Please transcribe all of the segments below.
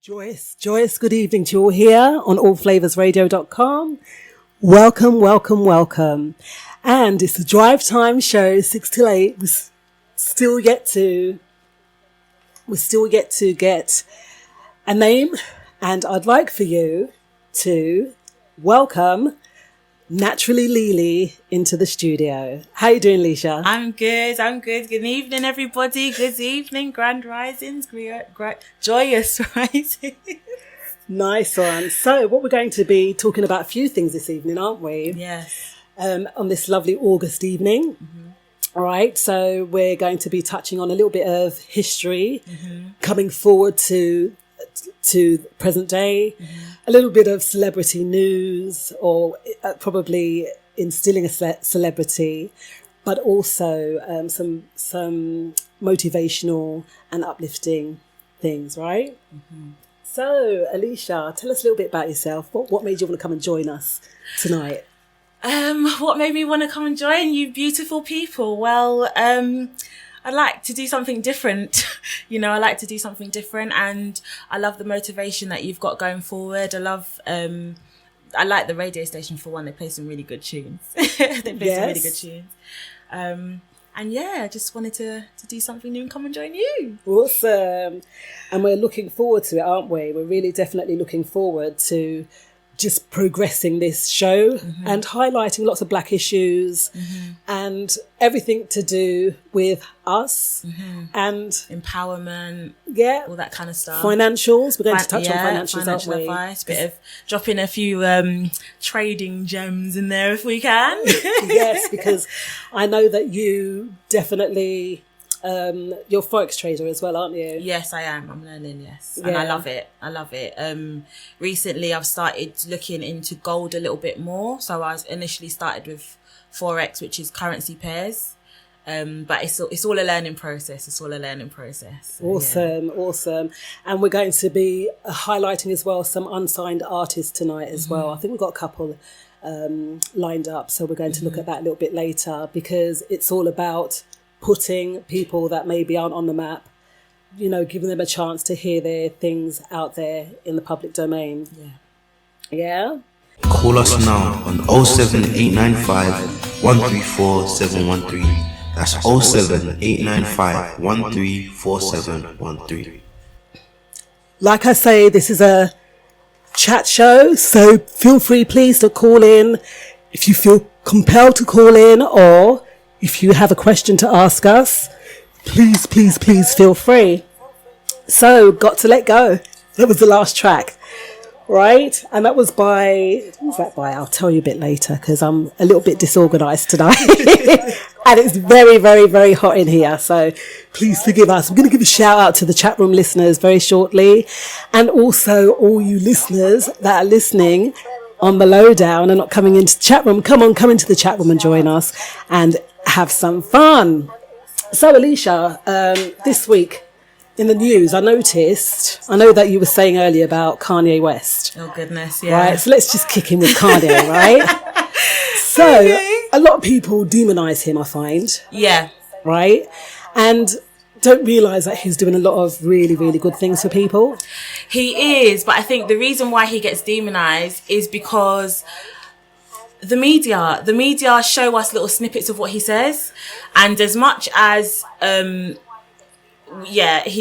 Joyous good evening to you all here on AllFlavasRadio.com. Welcome. And it's the Drive Time show, 6 till 8. We still yet to get a name, and I'd like for you to welcome Naturally Lele into the studio. How you doing, Alicia? I'm good. Good evening, everybody. Good evening, grand risings, joyous risings. Nice one. So what we're going to be talking about a few things this evening, aren't we? Yes. On this lovely August evening. Mm-hmm. All right. So we're going to be touching on a little bit of history, coming forward to present day, a little bit of celebrity news, or probably instilling a celebrity, but also some motivational and uplifting things, right? Mm-hmm. So, Alicia, tell us a little bit about yourself. What made you want to come and join us tonight? What made me want to come and join you beautiful people? Well, I like to do something different. I like to do something different, and I love the motivation that you've got going forward. I like the radio station for one. They play some really good tunes. Some really good tunes. And yeah, I just wanted to do something new and come and join you. Awesome. And we're looking forward to it, aren't we? We're really definitely looking forward to just progressing this show and highlighting lots of Black issues and everything to do with us and empowerment, all that kind of stuff. Financials, we're going to touch on financials, financial aren't we? Advice, bit of dropping a few trading gems in there if we can. Yes, because I know that you definitely you're Forex trader as well, aren't you? Yes, I am. I'm learning, yes. And I love it. Recently I've started looking into gold a little bit more. So I initially started with Forex, which is currency pairs. But it's all a learning process. So, Awesome. And we're going to be highlighting as well some unsigned artists tonight as well. I think we've got a couple lined up. So we're going to look at that a little bit later, because it's all about putting people that maybe aren't on the map, giving them a chance to hear their things out there in the public domain. Yeah? Call us now on 07895 134 713. That's 07895 134 713. Like I say, this is a chat show, so feel free, please, to call in if you feel compelled to call in, or if you have a question to ask us, please feel free. So, Got to Let Go. That was the last track, right? And that was by, who was that by? I'll tell you a bit later, because I'm a little bit disorganised tonight. And it's very, very, very hot in here. So please forgive us. I'm going to give a shout out to the chat room listeners very shortly. And also all you listeners that are listening on the lowdown and not coming into the chat room. Come into the chat room and join us and have some fun. So, Alicia, this week in the news, I know that you were saying earlier about Kanye West. Oh, goodness, yeah. Right, so let's just kick in with Kanye, right? So, a lot of people demonise him, I find. Yeah. Right? And don't realise that he's doing a lot of really, really good things for people. He is, but I think the reason why he gets demonised is because the media show us little snippets of what he says, and as much as he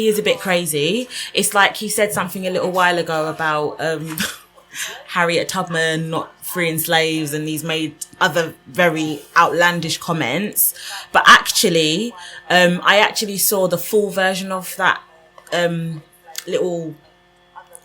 is a bit crazy. It's like he said something a little while ago about Harriet Tubman not freeing slaves, and he's made other very outlandish comments. But actually, I actually saw the full version of that little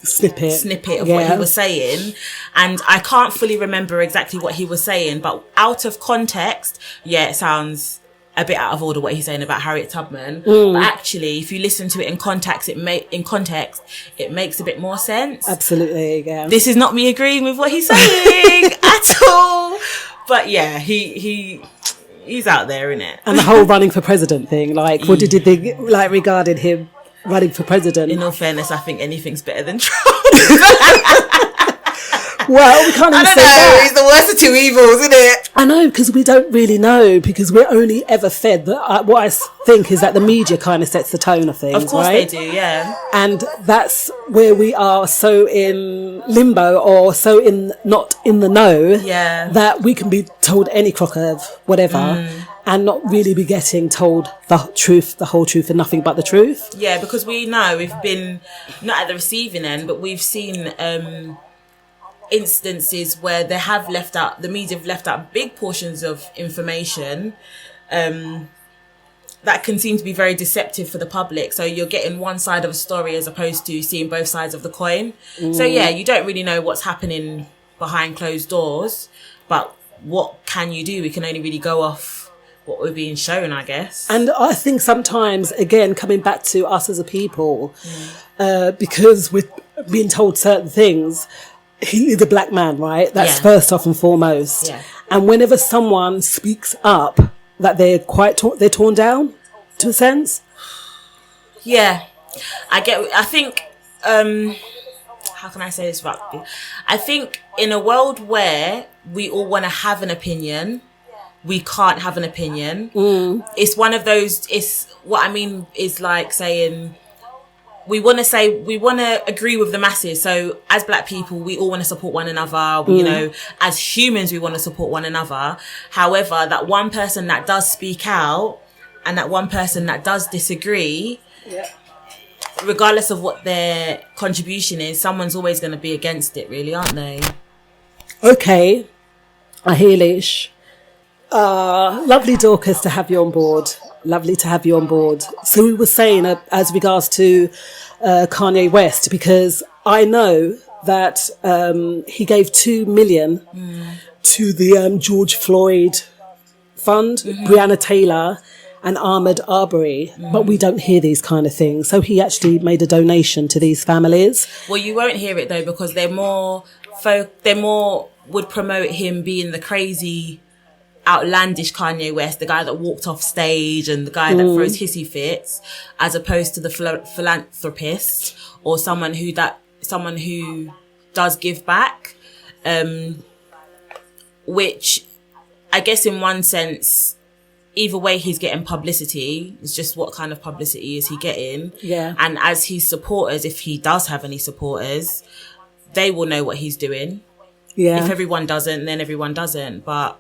snippet of what he was saying, and I can't fully remember exactly what he was saying, but out of context, it sounds a bit out of order what he's saying about Harriet Tubman. But actually, if you listen to it in context, it makes a bit more sense. Absolutely, yeah. This is not me agreeing with what he's saying at all, but yeah, he's out there, innit? And the whole running for president thing, what did you think, regarding him running for president? In all fairness, I think anything's better than Trump. Well, we can't even say that. It's the worst of two evils, isn't it? I know, because we don't really know, because we're only ever fed what I think is that the media kind of sets the tone of things. Of course right? they do, yeah. And that's where we are so in limbo or so not in the know that we can be told any crock of whatever and not really be getting told the truth, the whole truth and nothing but the truth. Yeah, because we know we've been not at the receiving end, but we've seen instances where the media have left out big portions of information that can seem to be very deceptive for the public. So you're getting one side of a story as opposed to seeing both sides of the coin. So yeah, you don't really know what's happening behind closed doors, but what can you do? We can only really go off what we're being shown, I guess. And I think sometimes, again, coming back to us as a people, because we're being told certain things, he is a black man, right? That's first off and foremost. Yeah. And whenever someone speaks up, that they're they're torn down, to a sense. Yeah, I think, how can I say this right? I think in a world where we all want to have an opinion, we can't have an opinion. It's one of those, what I mean is like saying, we want to agree with the masses. So as black people, we all want to support one another. You know, as humans, we want to support one another. However, that one person that does speak out and that one person that does disagree, regardless of what their contribution is, someone's always going to be against it, really, aren't they? Okay. I hear Lish. Lovely, Dorcas, to have you on board. Lovely to have you on board. So we were saying as regards to Kanye West, because I know that he gave $2 million to the George Floyd Fund, Breonna Taylor and Ahmaud Arbery, but we don't hear these kind of things. So he actually made a donation to these families. Well, you won't hear it though, because they're more would promote him being the crazy, outlandish Kanye West, the guy that walked off stage and the guy that throws hissy fits, as opposed to the philanthropist or someone who does give back, which I guess in one sense, either way he's getting publicity. It's just what kind of publicity is he getting? Yeah. And as his supporters, if he does have any supporters, they will know what he's doing. Yeah. If everyone doesn't, then everyone doesn't. But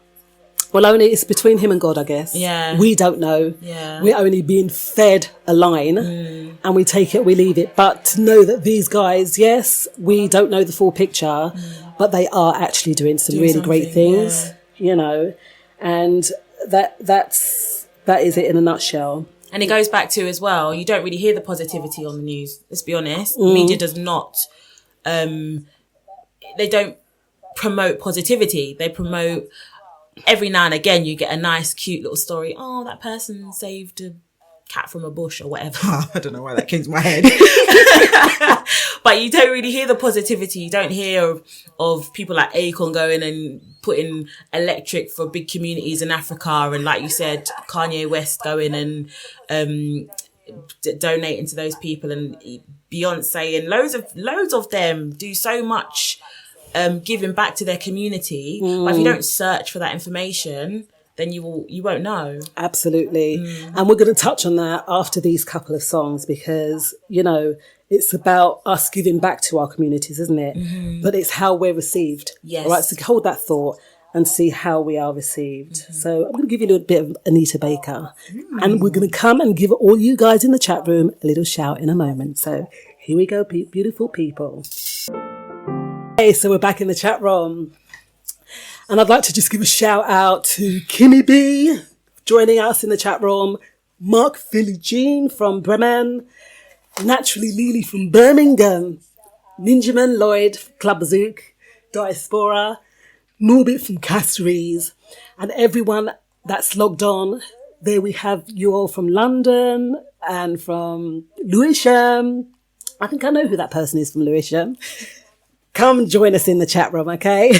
well, only it's between him and God, I guess. Yeah. We don't know. Yeah. We're only being fed a line and we take it, we leave it. But to know that these guys, yes, we don't know the full picture, but they are actually doing some really great things, you know, and that is it in a nutshell. And it goes back to as well, you don't really hear the positivity on the news. Let's be honest. Media does not, they don't promote positivity. They promote, every now and again, you get a nice, cute little story. Oh, that person saved a cat from a bush or whatever. I don't know why that came to my head. But you don't really hear the positivity. You don't hear of people like Akon going and putting electric for big communities in Africa. And like you said, Kanye West going and donating to those people, and Beyonce and loads of them do so much giving back to their community. But if you don't search for that information, then you won't know. Absolutely. And we're going to touch on that after these couple of songs, because, you know, it's about us giving back to our communities, isn't it? But it's how we're received. Yes. All right, so hold that thought and see how we are received. So I'm going to give you a little bit of Anita Baker. And we're going to come and give all you guys in the chat room a little shout in a moment. So here we go, beautiful people. Hey, so we're back in the chat room. And I'd like to just give a shout out to Kimmy B joining us in the chat room, Mark Philly Jean from Bremen, Naturally Lele from Birmingham, Ninjaman Lloyd from Club Zook, Diaspora, Norbit from Castries, and everyone that's logged on. There we have you all from London and from Lewisham. I think I know who that person is from Lewisham. Come join us in the chat room, okay?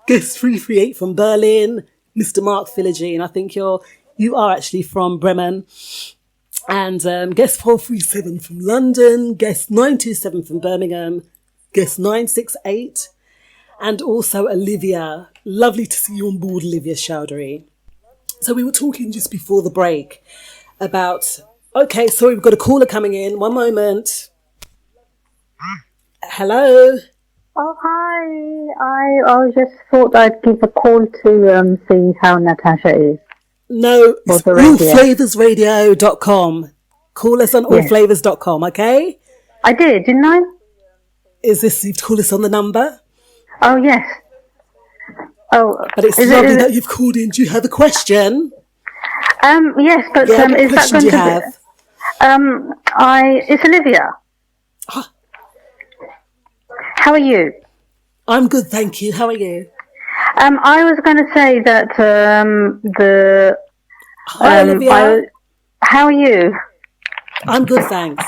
Guest 338 from Berlin, Mr. Mark Philogene. I think you are actually from Bremen. And guest 437 from London, guest 927 from Birmingham, guest 968. and also Olivia. Lovely to see you on board, Olivia Chowdhury. So we were talking just before the break about, okay, sorry, we've got a caller coming in. One moment. Hello. Oh, hi. I just thought I'd give a call to see how Natasha is. No, it's AllFlavasRadio.com. Call us on AllFlavas.com, okay? I did, didn't I? Is this, you've called us on the number? Oh, yes. Oh, but it's lovely that you've called in. Do you have a question? Yes, but yeah, is that going to be? It's Olivia. How are you? I'm good, thank you. How are you? I was going to say that Hi, Olivia. How are you? I'm good, thanks.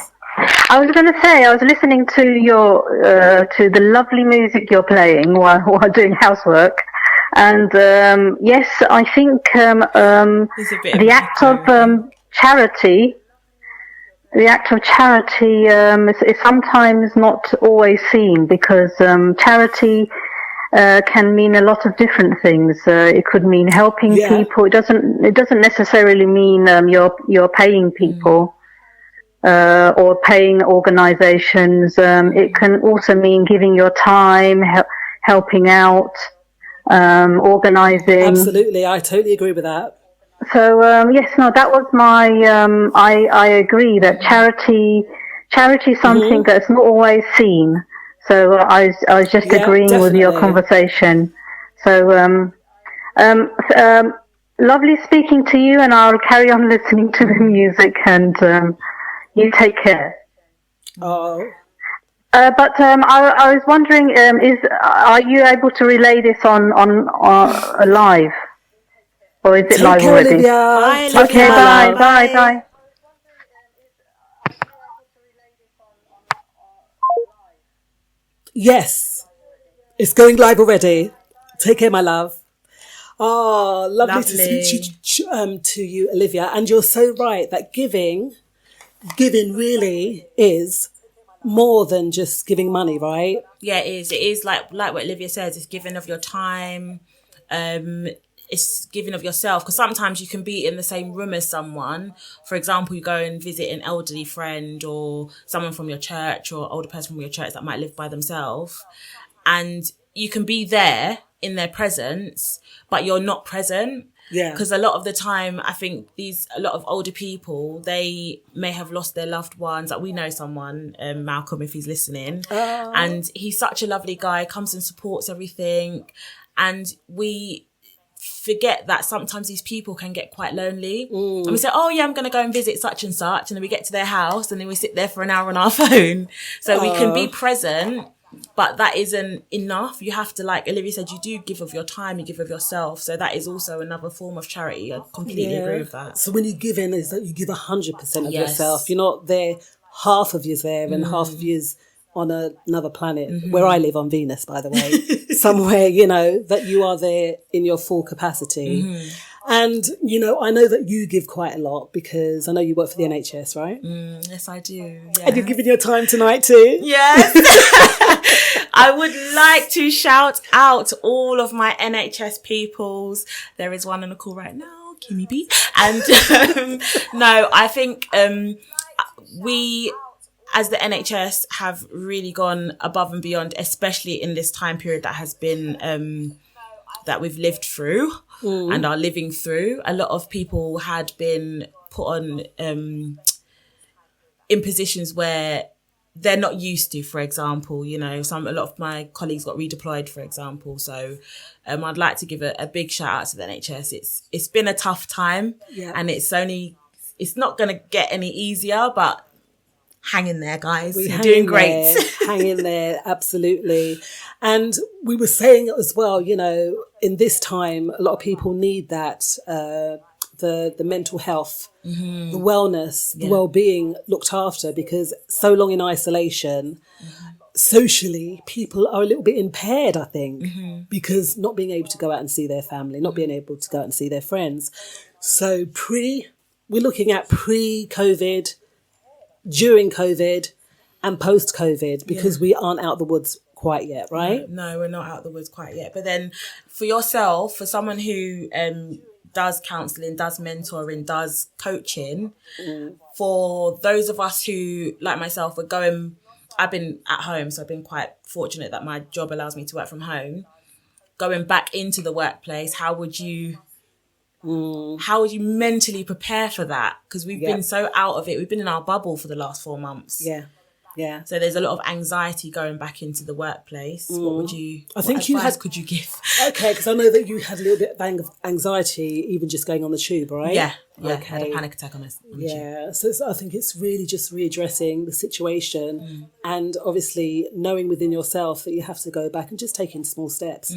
I was going to say I was listening to to the lovely music you're playing while doing housework, and yes, I think the act of charity. The act of charity is sometimes not always seen, because charity can mean a lot of different things. It could mean helping people. It doesn't necessarily mean you're paying people or paying organizations. It can also mean giving your time, helping out, organizing. Absolutely, I totally agree with that. So yes, no, that was my. I agree that charity is something that's not always seen. So I was just agreeing definitely. with your conversation. So lovely speaking to you, and I'll carry on listening to the music. And you take care. Oh. But I was wondering, are you able to relay this on live? Or is it live already? Olivia. Bye, okay, bye. Yes, it's going live already. Take care, my love. Oh, lovely to speak to you, Olivia. And you're so right that giving really is more than just giving money, right? Yeah, it is. It is like what Olivia says. It's giving of your time. It's giving of yourself, because sometimes you can be in the same room as someone. For example, you go and visit an elderly friend or someone from your church or older person from your church that might live by themselves, and you can be there in their presence, but you're not present. Yeah. Because a lot of the time, I think a lot of older people, they may have lost their loved ones. Like we know someone, Malcolm, if he's listening, and he's such a lovely guy, comes and supports everything, and we forget that sometimes these people can get quite lonely. And we say, oh yeah, I'm going to go and visit such and such. And then we get to their house and then we sit there for an hour on our phone. So we can be present, but that isn't enough. You have to, like Olivia said, you do give of your time, you give of yourself. So that is also another form of charity. I completely agree with that. So when you give in, is that you give 100% of yourself. You're not there, half of you's there and half of you's on another planet, where I live on Venus, by the way, somewhere, that you are there in your full capacity. And, I know that you give quite a lot, because I know you work for the NHS, right? Yes, I do. Yeah. And you're giving your time tonight too? Yes. I would like to shout out all of my NHS peoples. There is one on the call right now, Kimmy B. And no, I think we, as the NHS, have really gone above and beyond, especially in this time period that has been, that we've lived through and are living through. A lot of people had been put on, in positions where they're not used to, for example, a lot of my colleagues got redeployed, for example. So, I'd like to give a big shout out to the NHS. It's been a tough time, and it's not going to get any easier, but hang in there, guys. You're doing great. Hang in there, absolutely. And we were saying as well, in this time, a lot of people need that, the mental health, the wellness, the well-being looked after, because so long in isolation, socially, people are a little bit impaired, I think, because not being able to go out and see their family, not being able to go out and see their friends. So we're looking at pre-COVID, during COVID and post-COVID, because we aren't out the woods quite yet, right? No, we're not out of the woods quite yet. But then for yourself, for someone who does counselling, does mentoring, does coaching, for those of us who, like myself, I've been at home, so I've been quite fortunate that my job allows me to work from home. Going back into the workplace, how would you mentally prepare for that? Because we've been so out of it. We've been in our bubble for the last 4 months. Yeah. So there's a lot of anxiety going back into the workplace. What advice could you give? Okay, because I know that you had a little bit of anxiety even just going on the tube, right? Yeah. Okay. I had a panic attack on the tube. So I think it's really just readdressing the situation and obviously knowing within yourself that you have to go back and just take in small steps,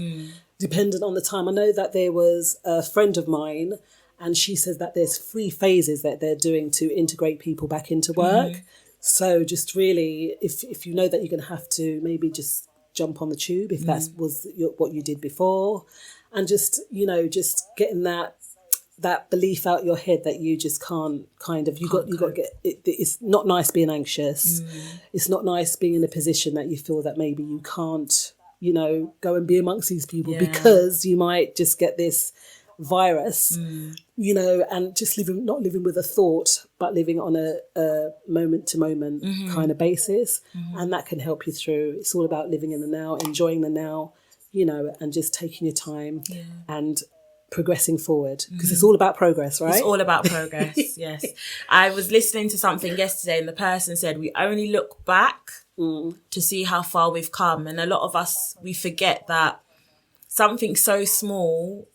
dependent on the time. I know that there was a friend of mine and she says that there's 3 phases that they're doing to integrate people back into work. So just really, if you know that you're going to have to maybe just jump on the tube, if that was what you did before, and just, just getting that belief out your head that you just can't you got to get it. It's not nice being anxious. It's not nice being in a position that you feel that maybe you can't, go and be amongst these people because you might just get this virus, and just not living with a thought, but living on a moment to moment kind of basis. And that can help you through. It's all about living in the now, enjoying the now, and just taking your time and progressing forward, because it's all about progress, right? It's all about progress. Yes. I was listening to something yesterday and the person said we only look back to see how far we've come. And a lot of us, we forget that something so small,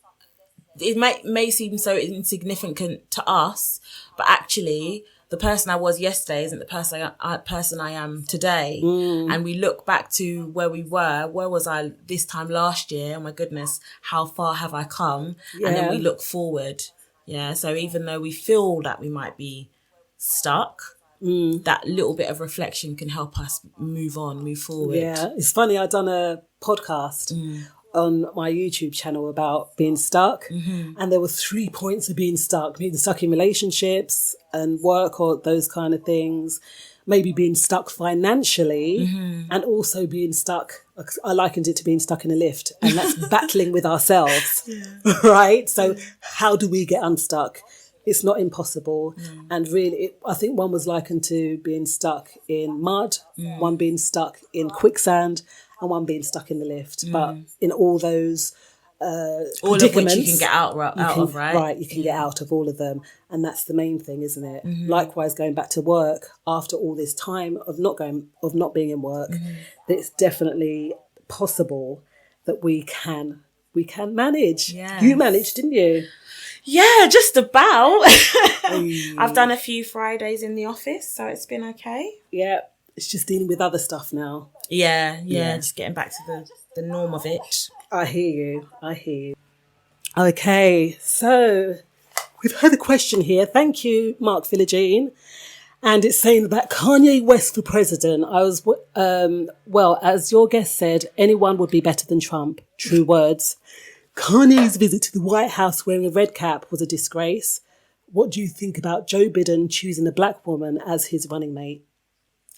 it may seem so insignificant to us, but actually the person I was yesterday isn't the person I am today. And we look back to where we were. Where was I this time last year? Oh my goodness, how far have I come? And then we look forward. Yeah. So even though we feel that we might be stuck, that little bit of reflection can help us move forward. Yeah. It's funny. I've done a podcast on my YouTube channel about being stuck, and there were 3 points of being stuck in relationships and work or those kind of things, maybe being stuck financially, and also being stuck, I likened it to being stuck in a lift, and that's battling with ourselves, right? So how do we get unstuck? It's not impossible. And really, I think one was likened to being stuck in mud, one being stuck in quicksand, and one being stuck in the lift. But in all those all of which you can get out of, right? Right, you can get out of all of them. And that's the main thing, isn't it? Likewise, going back to work after all this time of not being in work, it's definitely possible that we can manage. Yes. You managed, didn't you? Yeah, just about. I've done a few Fridays in the office, so it's been okay. Yeah, it's just dealing with other stuff now. Yeah, just getting back to the norm of it. I hear you. Okay, so we've had a question here. Thank you, Mark Philogene. And it's saying that Kanye West for president. I was, as your guest said, anyone would be better than Trump. True words. Kanye's visit to the White House wearing a red cap was a disgrace. What do you think about Joe Biden choosing a black woman as his running mate?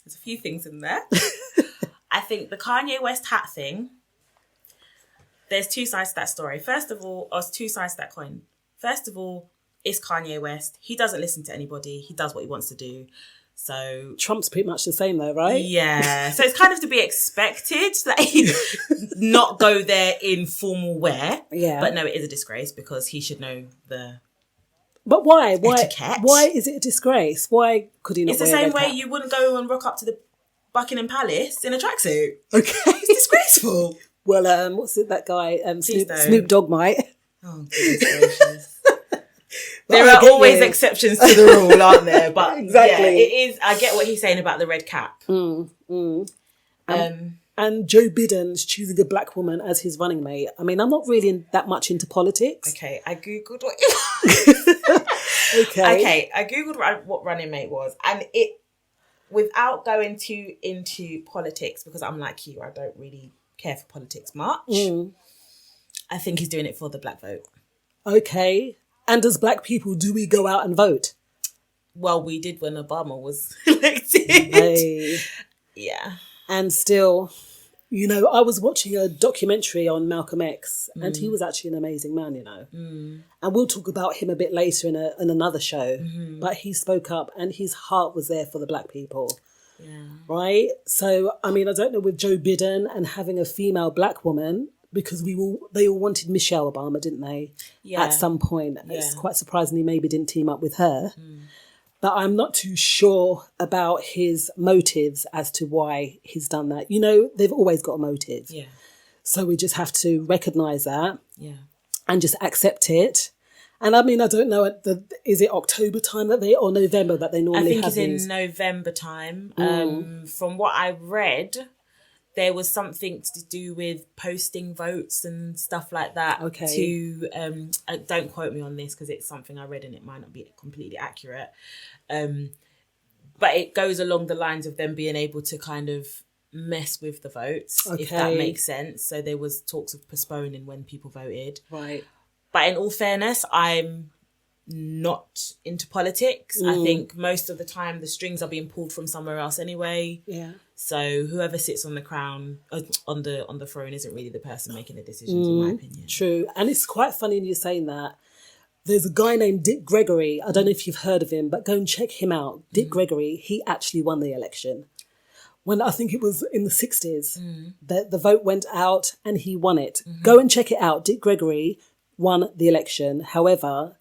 There's a few things in there. I think the Kanye West hat thing, there's 2 sides to that story. First of all, or 2 sides to that coin. First of all, it's Kanye West. He doesn't listen to anybody. He does what he wants to do. So Trump's pretty much the same though, right? Yeah. So it's kind of to be expected that he not go there in formal wear. Yeah. But no, it is a disgrace because he should know the But why? etiquette. Why is it a disgrace? Why could he not It's the wear a same red way cap? you wouldn't go and rock up to the Buckingham Palace in a tracksuit. Okay. It's disgraceful. Well, what's it, that guy, Please don't. Snoop Dogg might. Oh, goodness gracious. There are always exceptions to the rule, aren't there? But exactly. Yeah, it is. I get what he's saying about the red cap. And Joe Biden's choosing a black woman as his running mate. I mean, I'm not really that much into politics. Okay, I googled what. Okay, I googled what running mate was, and it, without going too into politics, because I'm like you, I don't really care for politics much. I think he's doing it for the black vote. Okay. And as black people, do we go out and vote? Well, we did when Obama was elected. Hey. Yeah. And still, You know, I was watching a documentary on Malcolm X, and he was actually an amazing man, you know. And we'll talk about him a bit later in another show. But he spoke up, and his heart was there for the black people. Yeah. Right? So, I mean, I don't know with Joe Biden and having a female black woman, because they all wanted Michelle Obama, didn't they? Yeah. At some point. Yeah. It's quite surprising he maybe didn't team up with her. But I'm not too sure about his motives as to why he's done that. You know, they've always got a motive. Yeah. So we just have to recognise that. Yeah. And just accept it. And I mean, I don't know, is it October time or November that they normally have these? I think it's in November time. From what I read, there was something to do with posting votes and stuff like that. Okay. Don't quote me on this because it's something I read and it might not be completely accurate. But it goes along the lines of them being able to kind of mess with the votes, if that makes sense. So there was talks of postponing when people voted. Right. But in all fairness, I'm not into politics. I think most of the time the strings are being pulled from somewhere else anyway. Yeah. So whoever sits on the crown, on the throne, isn't really the person making the decisions, in my opinion. True. And it's quite funny you saying that. There's a guy named Dick Gregory. I don't know if you've heard of him, but go and check him out. Dick Gregory, he actually won the election. When I think it was in the 60s, the vote went out and he won it. Go and check it out. Dick Gregory won the election. However,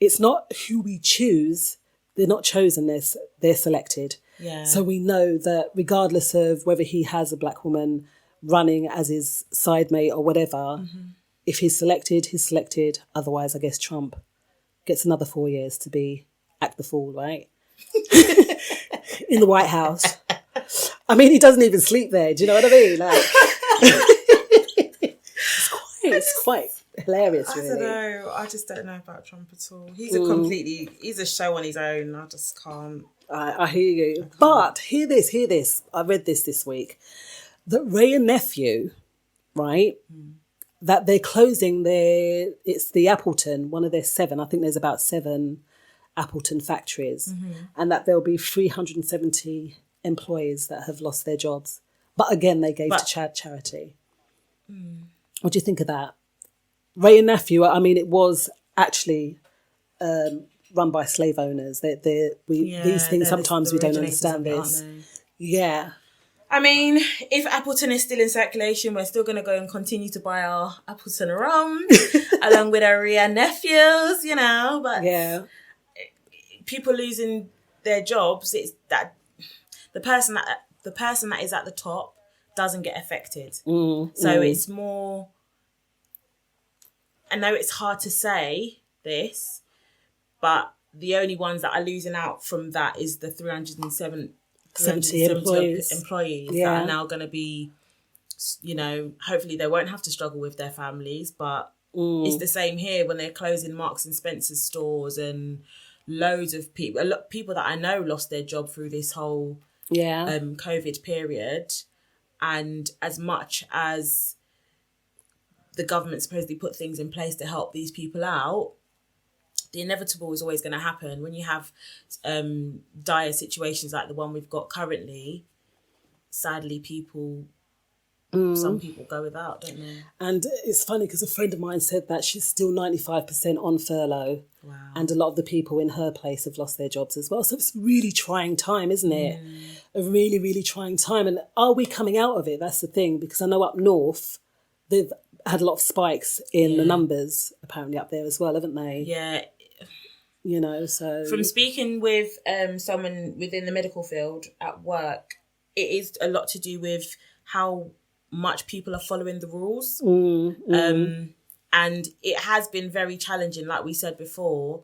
it's not who we choose. They're not chosen. They're selected. Yeah. So we know that regardless of whether he has a black woman running as his side mate or whatever, if he's selected, he's selected. Otherwise, I guess Trump gets another 4 years to act the fool, right? In the White House. I mean, he doesn't even sleep there. Do you know what I mean? Like, it's quite hilarious, really. I don't know. I just don't know about Trump at all. He's he's a show on his own. I just can't. I hear you. But hear this. I read this week. That Ray and Nephew, right, that they're closing it's the Appleton, one of their 7. I think there's about 7 Appleton factories. And that there'll be 370 employees that have lost their jobs. But again, they gave to charity. What do you think of that? Ray and Nephew, I mean, it was actually run by slave owners. These things, sometimes we don't understand this. Yeah. I mean, if Appleton is still in circulation, we're still going to go and continue to buy our Appleton rum along with our Ray and Nephews, you know. But people losing their jobs, it's that the person that is at the top doesn't get affected. So it's more. I know it's hard to say this, but the only ones that are losing out from that is the 370 employees that are now going to be, you know, hopefully they won't have to struggle with their families, but it's the same here when they're closing Marks and Spencer's stores, and loads of people, people that I know lost their job through this whole COVID period. And as much as the government supposedly put things in place to help these people out, the inevitable is always going to happen when you have dire situations like the one we've got currently. Sadly, some people go without, don't they? And it's funny because a friend of mine said that she's still 95% on furlough. Wow. And a lot of the people in her place have lost their jobs as well. So it's a really trying time, isn't it? A really, really trying time. And are we coming out of it? That's the thing. Because I know up north, they've had a lot of spikes in the numbers apparently up there as well, haven't they? Yeah. You know, so... From speaking with someone within the medical field at work, it is a lot to do with how much people are following the rules. And it has been very challenging, like we said before,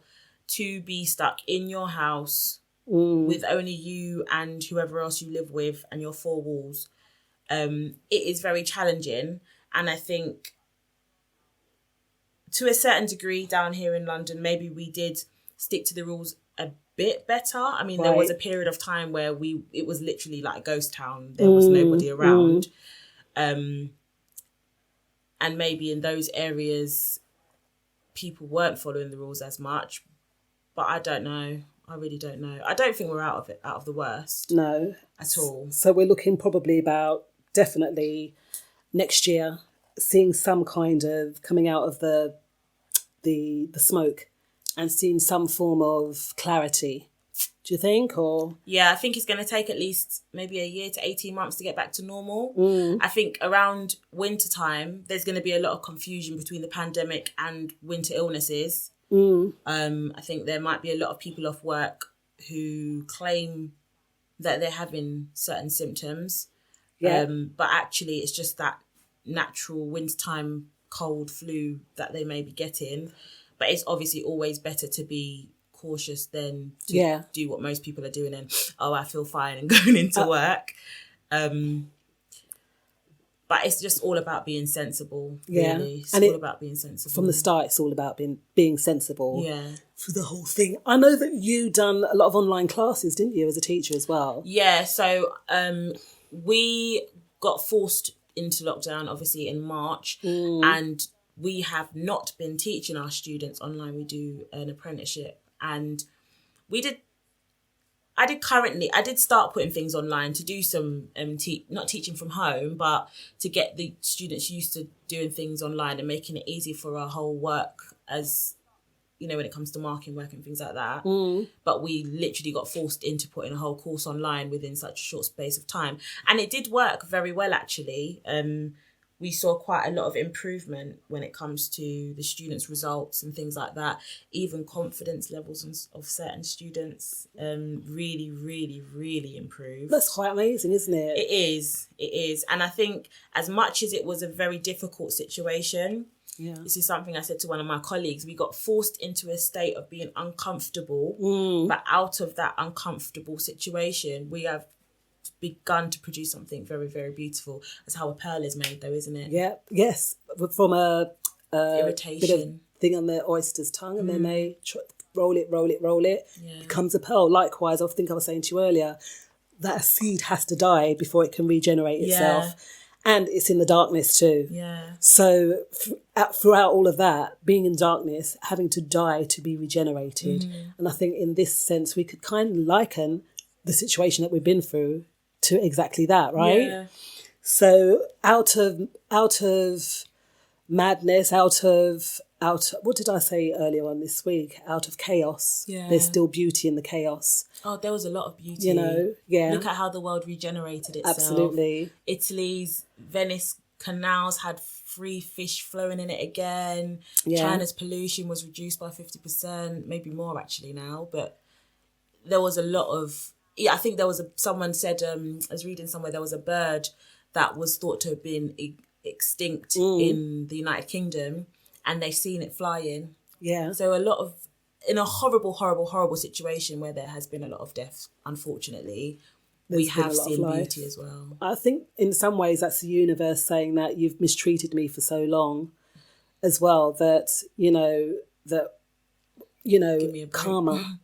to be stuck in your house with only you and whoever else you live with and your 4 walls. It is very challenging. And I think to a certain degree down here in London, maybe we did stick to the rules a bit better. I mean, there was a period of time where it was literally like a ghost town. There was nobody around. And maybe in those areas, people weren't following the rules as much. But I don't know. I really don't know. I don't think we're out of the worst. No. At all. So we're looking probably about definitely next year, seeing some kind of coming out of the smoke and seeing some form of clarity. Do you think? Or yeah, I think it's going to take at least maybe a year to 18 months to get back to normal. I think around winter time, there's going to be a lot of confusion between the pandemic and winter illnesses. I think there might be a lot of people off work who claim that they're having certain symptoms. But actually it's just that natural wintertime cold flu that they may be getting. But it's obviously always better to be cautious than to do what most people are doing and, I feel fine and going into work. But it's just all about being sensible, really. It's all about being sensible. From the start, it's all about being sensible. Yeah. For the whole thing. I know that you done a lot of online classes, didn't you, as a teacher as well? Yeah, so we got forced into lockdown, obviously, in March. And we have not been teaching our students online. We do an apprenticeship. And I did start putting things online to do some, not teaching from home, but to get the students used to doing things online and making it easy for our whole work as, you know, when it comes to marking work and things like that. But we literally got forced into putting a whole course online within such a short space of time. And it did work very well, actually. We saw quite a lot of improvement when it comes to the students' results and things like that. Even confidence levels of certain students really, really, really improved. That's quite amazing, isn't it? It is. And I think as much as it was a very difficult situation, this is something I said to one of my colleagues, we got forced into a state of being uncomfortable, but out of that uncomfortable situation, we have begun to produce something very, very beautiful. That's how a pearl is made, though, isn't it? Yeah, yes. From a irritation bit of thing on the oyster's tongue, and then they roll it, becomes a pearl. Likewise, I think I was saying to you earlier, that a seed has to die before it can regenerate itself. And it's in the darkness too. Yeah. So throughout all of that, being in darkness, having to die to be regenerated. And I think in this sense, we could kind of liken the situation that we've been through to exactly that, right? Yeah. So out of madness, out of what did I say earlier on this week? Out of chaos, there's still beauty in the chaos. Oh, there was a lot of beauty. You know, Look at how the world regenerated itself. Absolutely. Italy's Venice canals had free fish flowing in it again. Yeah. China's pollution was reduced by 50%, maybe more actually now. But there was a lot of... Yeah, I think there was someone said, I was reading somewhere, there was a bird that was thought to have been extinct in the United Kingdom, and they've seen it flying. Yeah. So in a horrible, horrible, horrible situation where there has been a lot of death, unfortunately, we have seen beauty as well. I think in some ways that's the universe saying that you've mistreated me for so long as well, that,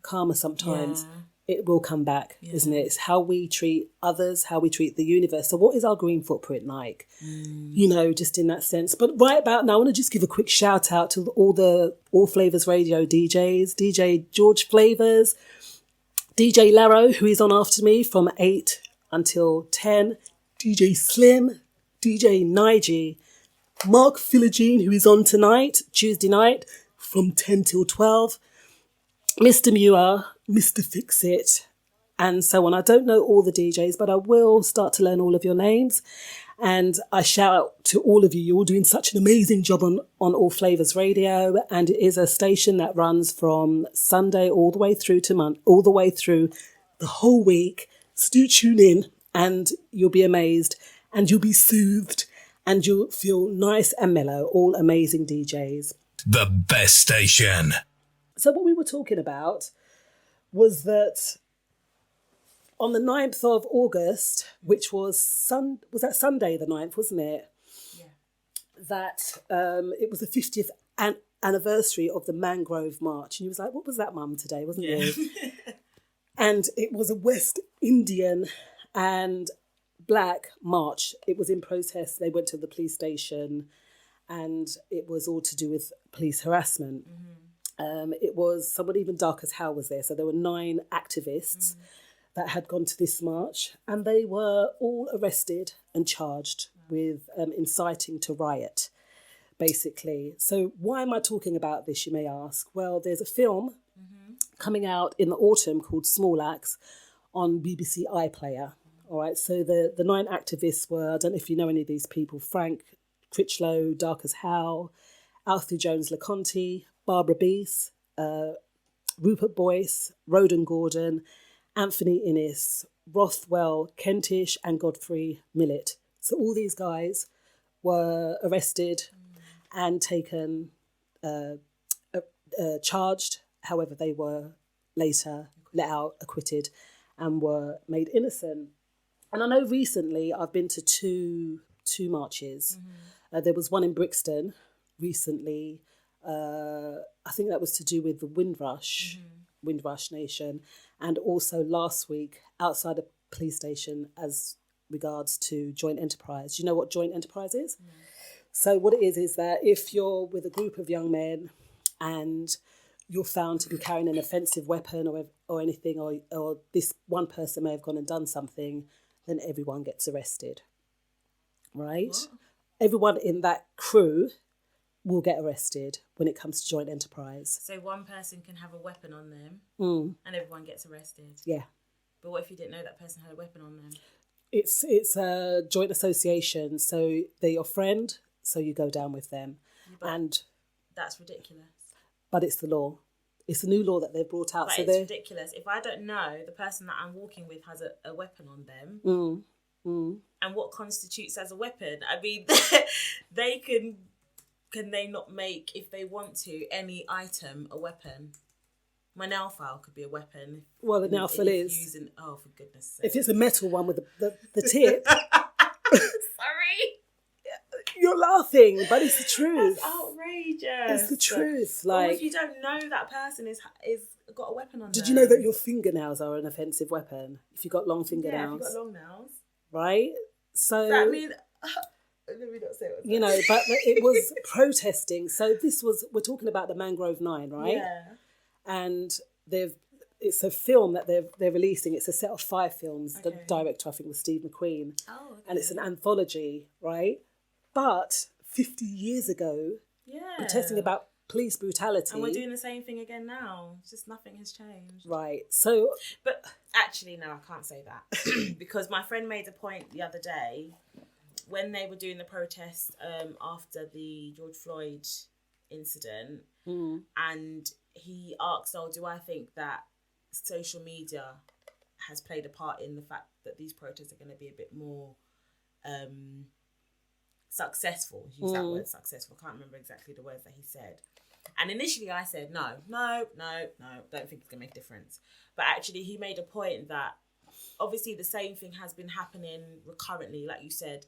karma sometimes... Yeah. It will come back, isn't it? It's how we treat others, how we treat the universe. So what is our green footprint like? Just in that sense. But right about now, I want to just give a quick shout out to all Flavas Radio DJs, DJ George Flavas, DJ Laro, who is on after me from 8 until 10, DJ Slim, DJ Nige, Mark Philogene, who is on tonight, Tuesday night, from 10 till 12, Mr. Muir, Mr. Fix-It, and so on. I don't know all the DJs, but I will start to learn all of your names. And I shout out to all of you. You're all doing such an amazing job on All Flavas Radio. And it is a station that runs from Sunday all the way through the whole week. So do tune in and you'll be amazed and you'll be soothed and you'll feel nice and mellow. All amazing DJs. The best station. So what we were talking about was that on the 9th of August, which was was that Sunday the 9th, wasn't it? Yeah. That it was the 50th anniversary of the Mangrove March. And you was like, what was that, Mum, today, wasn't it? And it was a West Indian and Black march. It was in protest. They went to the police station and it was all to do with police harassment. It was someone even dark as hell was there. So there were 9 activists that had gone to this march and they were all arrested and charged with inciting to riot, basically. So why am I talking about this, you may ask? Well, there's a film coming out in the autumn called Small Axe on BBC iPlayer. All right, so the 9 activists were, I don't know if you know any of these people, Frank Critchlow, Dark as Hell, Alfie Jones-LeConte, Barbara Beese, Rupert Boyce, Roden Gordon, Anthony Innes, Rothwell Kentish, and Godfrey Millett. So all these guys were arrested and taken, charged. However, they were later let out, acquitted, and were made innocent. And I know recently I've been to two marches. There was one in Brixton recently. I think that was to do with the Windrush Nation, and also last week outside a police station as regards to joint enterprise. Do you know what joint enterprise is? So what it is that if you're with a group of young men and you're found to be carrying an offensive weapon or anything, or this one person may have gone and done something, then everyone gets arrested, right? What? Everyone in that crew will get arrested when it comes to joint enterprise. So one person can have a weapon on them and everyone gets arrested? Yeah. But what if you didn't know that person had a weapon on them? It's a joint association, so they're your friend, so you go down with them. But and that's ridiculous. But it's the law. It's a new law that they've brought out. But so it's ridiculous. If I don't know the person that I'm walking with has a weapon on them, and what constitutes as a weapon? I mean, they can they not make, if they want to, any item a weapon? My nail file could be a weapon. Well, the nail file is. Oh, for goodness sake. If it's a metal one with the tip. Sorry. You're laughing, but it's the truth. That's outrageous. It's the truth. Like, if you don't know that person is got a weapon on them. Did you know that your fingernails are an offensive weapon? If you've got long fingernails. Yeah, if you've got long nails. Right? So... That mean... Let me not say what you know, but it was protesting. So we're talking about the Mangrove 9, right? Yeah. And it's a film that they're releasing. It's a set of 5 films. Okay. The director, I think, was Steve McQueen. Oh, okay. And it's an anthology, right? But 50 years ago, protesting about police brutality. And we're doing the same thing again now. It's just nothing has changed. Right. So... But actually, no, I can't say that. Because my friend made a point the other day when they were doing the protest after the George Floyd incident, and he asked, do I think that social media has played a part in the fact that these protests are going to be a bit more successful? Use that word, successful. I can't remember exactly the words that he said. And initially I said, no, don't think it's going to make a difference. But actually he made a point that obviously the same thing has been happening recurrently, like you said,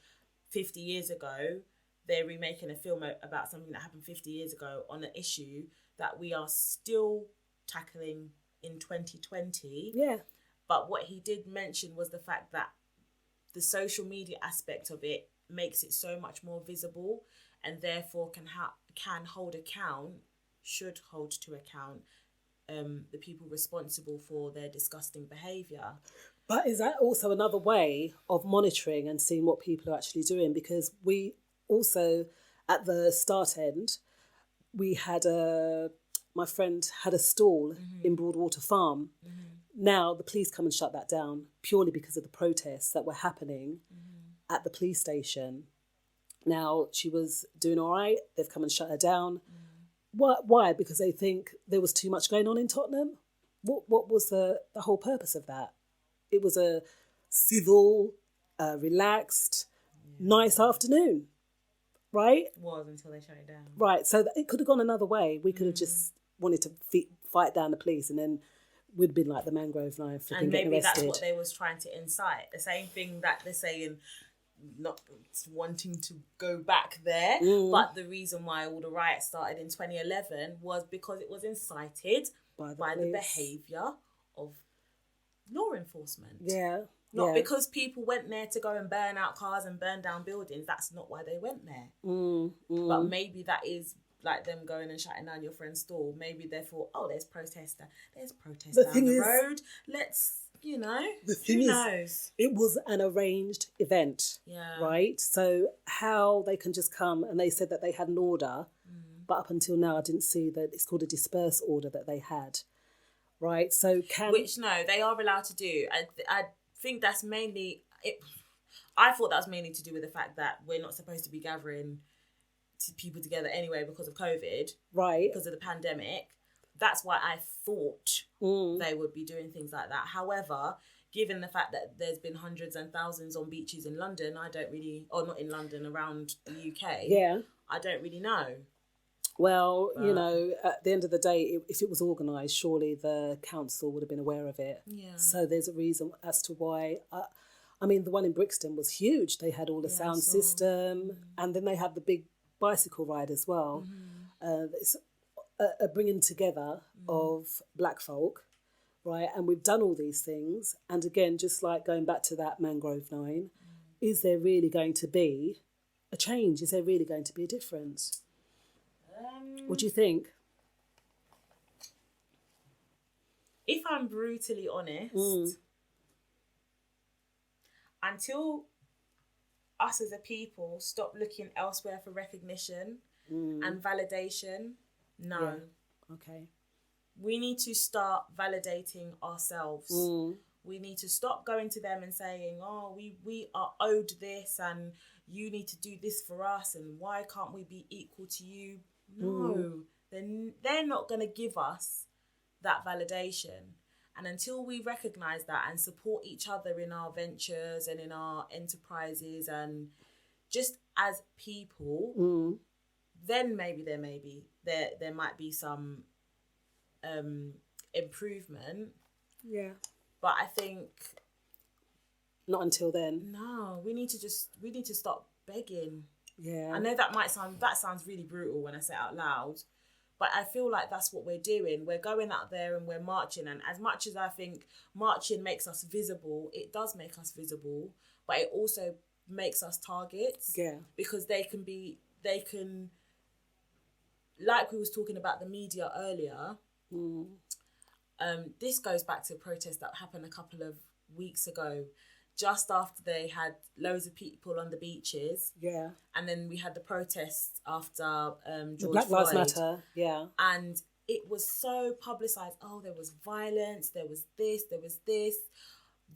50 years ago. They're remaking a film about something that happened 50 years ago on an issue that we are still tackling in 2020. Yeah. But what he did mention was the fact that the social media aspect of it makes it so much more visible, and therefore should hold to account the people responsible for their disgusting behaviour. But is that also another way of monitoring and seeing what people are actually doing? Because we also, at the start end, we had my friend had a stall in Broadwater Farm. Now the police come and shut that down purely because of the protests that were happening at the police station. Now she was doing all right. They've come and shut her down. Why? Because they think there was too much going on in Tottenham? What was the whole purpose of that? It was a civil, relaxed, nice afternoon, right? It was until they shut it down. Right, so it could have gone another way. We could have just wanted to fight down the police, and then we'd been like the Mangrove 9 flipping getting arrested. And maybe that's what they was trying to incite. The same thing that they're saying, not wanting to go back there, but the reason why all the riots started in 2011 was because it was incited by the behaviour of law enforcement. Yeah. Not because people went there to go and burn out cars and burn down buildings. That's not why they went there. But maybe that is like them going and shutting down your friend's store. Maybe they thought, there's protester down the road. Let's you know, the thing who is, knows? it was an arranged event, right? So how they can just come, and they said that they had an order, but up until now I didn't see that it's called a disperse order that they had, right? So which they are allowed to do. I think that's mainly it. I thought that was mainly to do with the fact that we're not supposed to be gathering people together anyway because of COVID, right? Because of the pandemic. That's why I thought they would be doing things like that. However, given the fact that there's been hundreds and thousands on beaches in London, I don't really, or not in London, around the UK. Yeah. I don't really know. Well, you know, at the end of the day, if it was organised, surely the council would have been aware of it. Yeah. So there's a reason as to why. I mean, the one in Brixton was huge. They had all the sound system, and then they had the big bicycle ride as well. It's a bringing together of black folk, right? And we've done all these things. And again, just like going back to that Mangrove 9, is there really going to be a change? Is there really going to be a difference? What do you think? If I'm brutally honest, until us as a people stop looking elsewhere for recognition and validation, no. Yeah. Okay. We need to start validating ourselves. We need to stop going to them and saying, oh, we are owed this and you need to do this for us and why can't we be equal to you? No, they're not going to give us that validation. And until we recognise that and support each other in our ventures and in our enterprises and just as people, then maybe there might be some improvement. Yeah. But I think not until then. No, we need to stop begging. Yeah. I know that sounds really brutal when I say it out loud, but I feel like that's what we're doing. We're going out there and we're marching, and as much as I think marching makes us visible, it does make us visible, but it also makes us targets. Yeah. Because they can like we was talking about the media earlier, this goes back to a protest that happened a couple of weeks ago, just after they had loads of people on the beaches. Yeah. And then we had the protest after George the Black Floyd. Lives Matter, yeah. And it was so publicised. Oh, there was violence, there was this.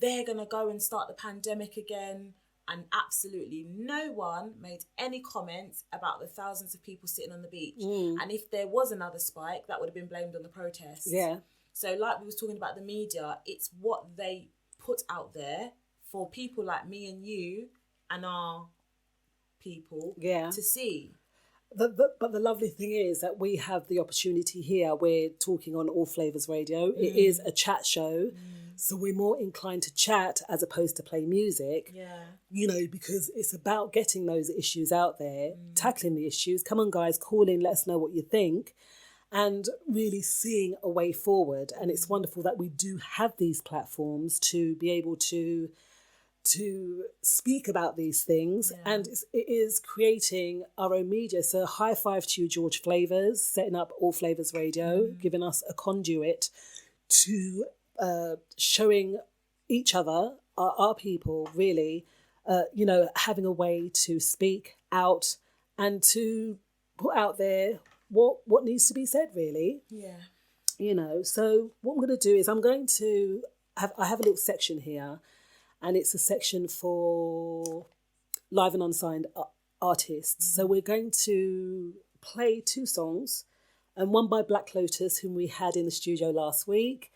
They're going to go and start the pandemic again. And absolutely no one made any comments about the thousands of people sitting on the beach. And if there was another spike, that would have been blamed on the protests. Yeah. So like we was talking about the media, it's what they put out there for people like me and you and our people to see. But the lovely thing is that we have the opportunity here. We're talking on All Flavas Radio. It is a chat show. So we're more inclined to chat as opposed to play music. Yeah. You know, because it's about getting those issues out there, tackling the issues. Come on, guys, call in, let us know what you think. And really seeing a way forward. And it's wonderful that we do have these platforms to be able to speak about these things. Yeah. And it is creating our own media. So high five to you, George Flavas, setting up All Flavas Radio, giving us a conduit to showing each other, our people, really, you know, having a way to speak out and to put out there what needs to be said, really. Yeah. You know, so what I'm going to do is I have a little section here, and it's a section for live and unsigned artists. So we're going to play 2 songs, and one by Black Lotus, whom we had in the studio last week,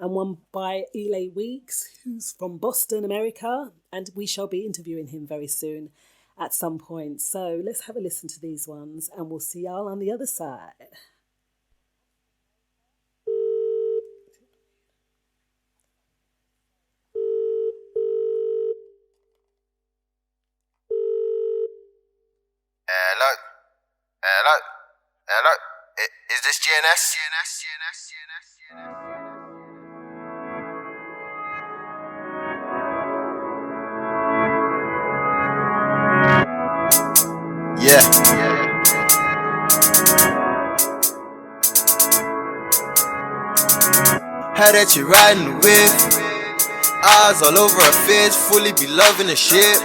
and one by Yaaay Weeks, who's from Boston, America, and we shall be interviewing him very soon at some point. So let's have a listen to these ones, and we'll see y'all on the other side. Hello. Is this GNS? Yeah. How that you riding with? eyes, all over her face, fully be loving the shit.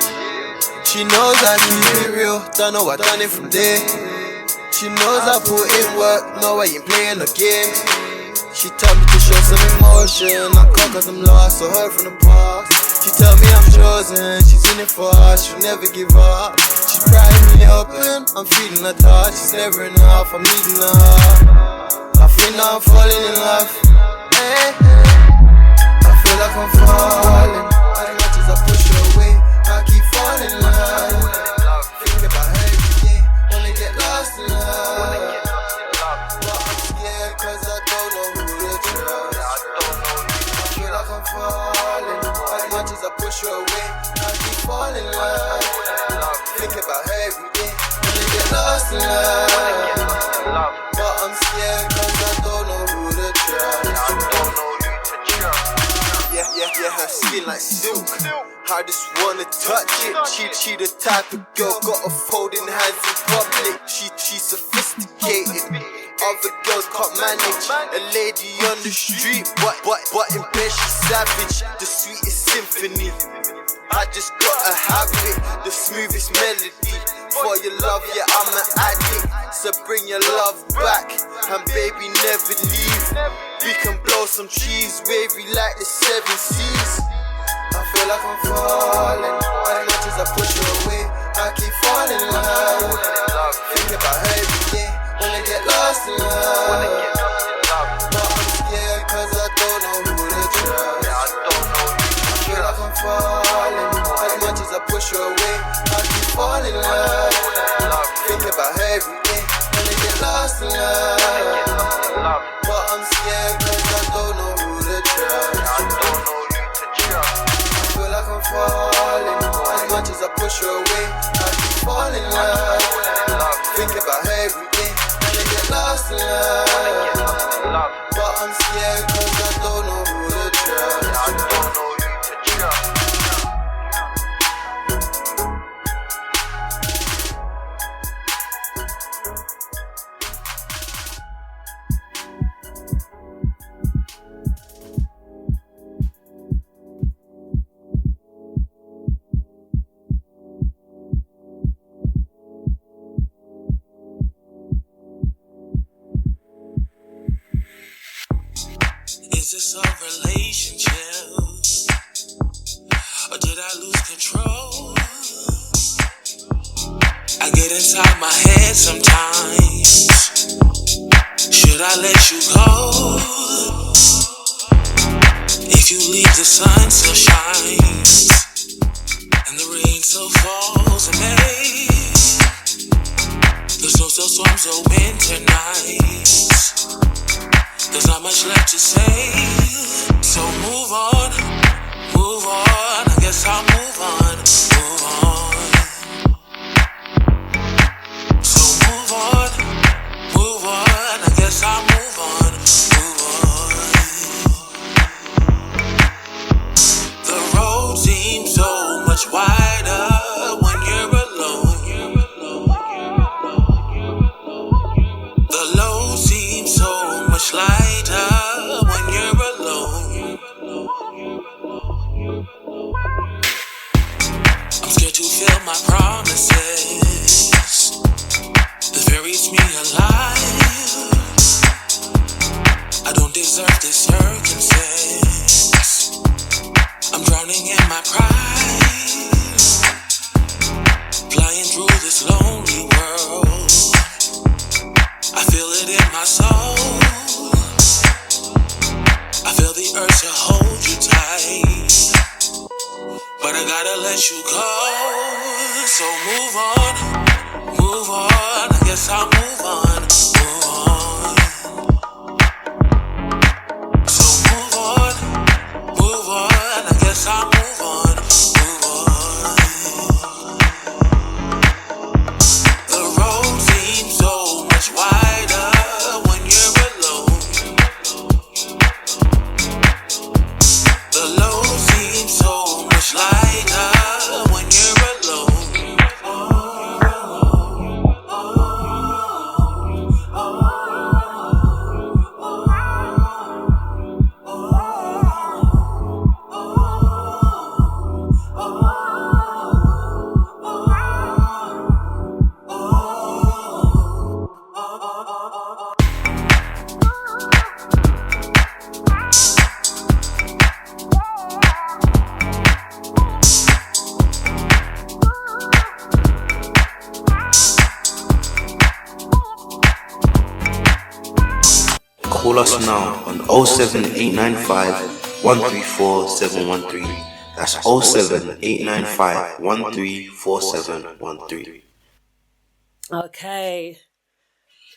She knows I keep it real, don't know I done it from there. She knows I put in work, no I ain't playing no games. She told me to show some emotion, I can't cause I'm lost, so heard from the past. She tell me I'm chosen, she's in it for us, she'll never give up. She's prying me open, I'm feeling her touch, she's never enough, I'm needing her. I feel now I'm falling in love. I feel like I'm falling, as much as I push her away, I keep falling in love. Think about her every day, wanna get lost in love. But I'm scared cause I don't know who to trust. I feel like I'm falling, as much as I push her away, I keep falling in love. Think about her every day, wanna get lost in love. But I'm scared cause I don't know who to trust. Yeah, her skin like silk. I just wanna touch it. She the type of girl got her folding hands in public. She sophisticated. Other girls can't manage. A lady on the street, but in bed she's savage. The sweetest symphony. I just gotta have it. The smoothest melody. For your love, yeah, I'm an addict. So bring your love back, and baby, never leave. We can blow some cheese, wavy like the 7 seas. I feel like I'm falling, as much as I push her away, I keep falling in love. Think about her every day, wanna get lost in love. But I'm scared cause I don't know who to trust. I feel like I'm falling, as much as I push her away, I keep falling in love. Think about her every day, wanna get lost in love. But I'm scared cause I don't know who to trust. I feel like I'm falling, as much as I push her away, I keep falling in love. Think about her every day, wanna get lost in love. But I'm scared cause I don't know who to trust. Is this a relationship? Or did I lose control? I get inside my head sometimes. Should I let you go? If you leave, the sun still shines, and the rain still falls on me. The snow still storms the winter nights. There's not much left to say, so move on, I guess I'll move on. So move on, I guess I'll move on. The road seems so much wider when you're alone. The load seems so much lighter when you're alone. I'm scared to feel my promises. This buries me alive. I don't deserve this circumstance. I'm drowning in my pride, flying through this lonely world. I feel it in my soul. I feel the urge to hold you tight, but I gotta let you go. So move on, I guess I'll move on. So move on, I guess I'll move on. The road seems so much wider when you're alone. The load seems so much lighter when you're alone. call us now on 07895 134 713. That's 07895 134 Okay.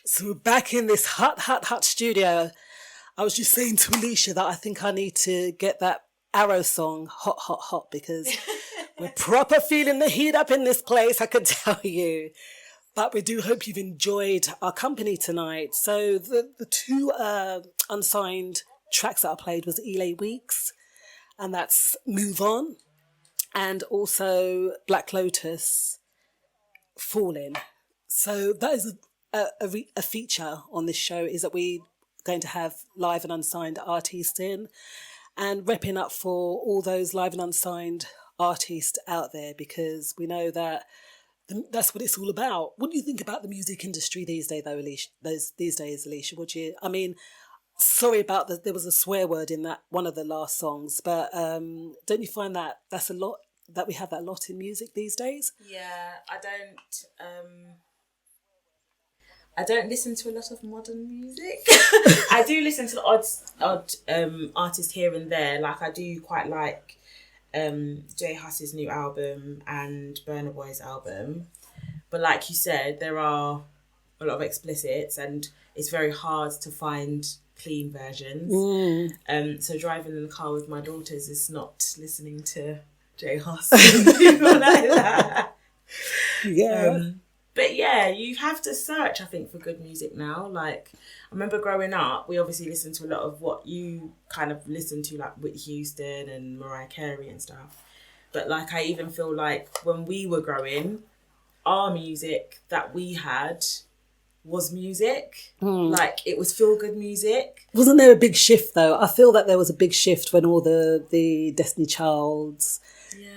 So we're back in this hot studio. I was just saying to Alicia that I think I need to get that Arrow song, Hot, Hot, Hot, because we're proper feeling the heat up in this place, I could tell you. But we do hope you've enjoyed our company tonight. So the two unsigned tracks that I played was Yaaay Weeks, and that's Move On, and also Black Lotus, Falling. So that is a feature on this show, is that we're going to have live and unsigned artists in, and repping up for all those live and unsigned artists out there, because we know that that's what it's all about. What do you think about the music industry these days, though, Alicia? These days, Alicia, I mean, sorry about there was a swear word in that one of the last songs, but don't you find that that's a lot, that we have that a lot in music these days? Yeah, I don't listen to a lot of modern music. I do listen to the odd artist here and there. Like, I do quite like Jay Huss's new album and Burna Boy's album. But like you said, there are a lot of explicits and it's very hard to find clean versions. So driving in the car with my daughters is not listening to Jay Huss and people like that. Yeah. But yeah, you have to search, I think, for good music now. Like, I remember growing up, we obviously listened to a lot of what you kind of listen to, like Whitney Houston and Mariah Carey and stuff. But like, I even feel like when we were growing, our music that we had was music. Like, it was feel-good music. Wasn't there a big shift, though? I feel that there was a big shift when all the Destiny Childs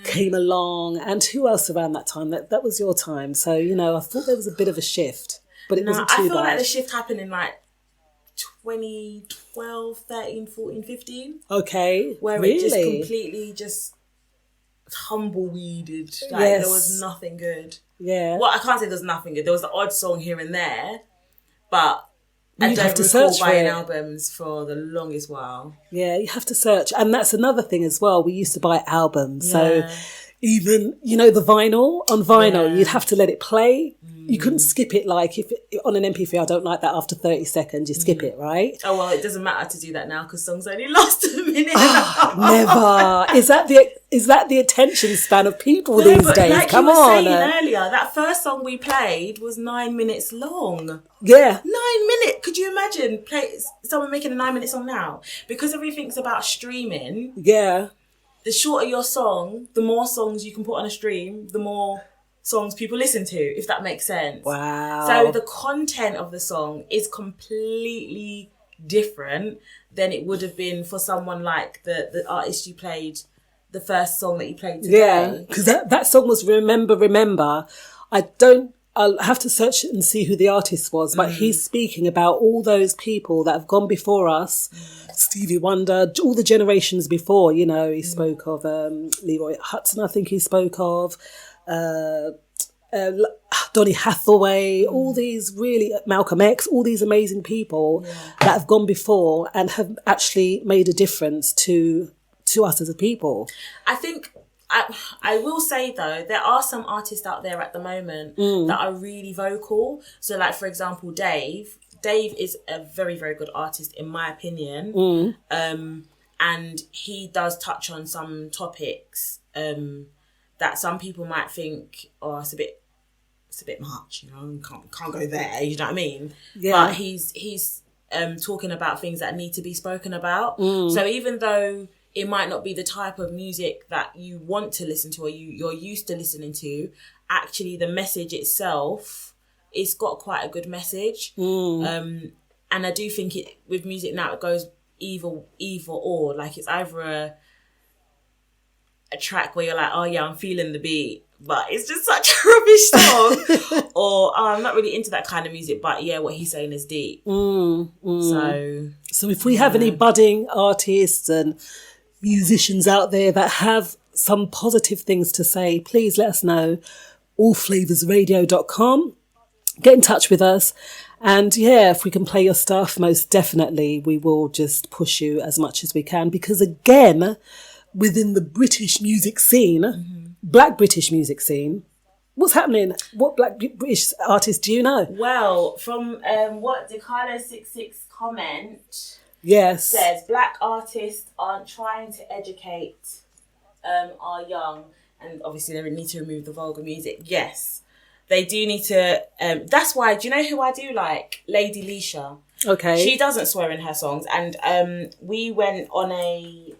came along, and who else around that time? That was your time. So, you know, I thought there was a bit of a shift, but it wasn't too bad. I feel like the shift happened in like 2012, 13, 14, 15. Okay, where really? It just completely just tumbleweeded. Like, there was nothing good. Yeah. Well, I can't say there's nothing good. There was the odd song here and there, but I don't recall buying albums for the longest while. Yeah, you have to search. And that's another thing as well. We used to buy albums. So even, you know, the vinyl, on vinyl, you'd have to let it play. You couldn't skip it. Like, if on an MP3, I don't like that after 30 seconds, you skip it, right? Oh, well, it doesn't matter to do that now because songs only last a minute. Never. Is that the attention span of people these days? Like Come you were on. saying earlier, that first song we played was 9 minutes long. Yeah. 9 minutes. Could you imagine someone making a 9-minute song now? Because everything's about streaming. Yeah. The shorter your song, the more songs you can put on a stream, the more songs people listen to, if that makes sense. Wow. So the content of the song is completely different than it would have been for someone like the artist you played, the first song that you played today. Yeah, because that song was Remember. I'll have to search and see who the artist was, but he's speaking about all those people that have gone before us, Stevie Wonder, all the generations before, you know, he spoke of Leroy Hudson, I think he spoke of, Donny Hathaway, all these really, Malcolm X, all these amazing people that have gone before and have actually made a difference to us as a people. I think I will say though, there are some artists out there at the moment that are really vocal. So like, for example, Dave is a very, very good artist in my opinion. And he does touch on some topics that some people might think, oh, it's a bit much, you know, can't go there, you know what I mean? Yeah. But he's talking about things that need to be spoken about. So even though it might not be the type of music that you want to listen to or you're used to listening to, actually the message itself, it's got quite a good message. And I do think with music now, it goes either or. Like, it's either a track where you're like, oh yeah, I'm feeling the beat, but it's just such a rubbish song. Or, oh, I'm not really into that kind of music, but yeah, what he's saying is deep. So if we have any budding artists and musicians out there that have some positive things to say, please let us know. AllFlavasRadio.com. get in touch with us. And yeah, if we can play your stuff, most definitely we will just push you as much as we can. Because again, within the British music scene, Black British music scene, what's happening? What Black British artists do you know? Well, from what DeCarlo66 comment Yes. says, Black artists aren't trying to educate our young, and obviously they need to remove the vulgar music. Yes, they do need to. That's why, do you know who I do like? Lady Alicia. Okay. She doesn't swear in her songs, and we went on a.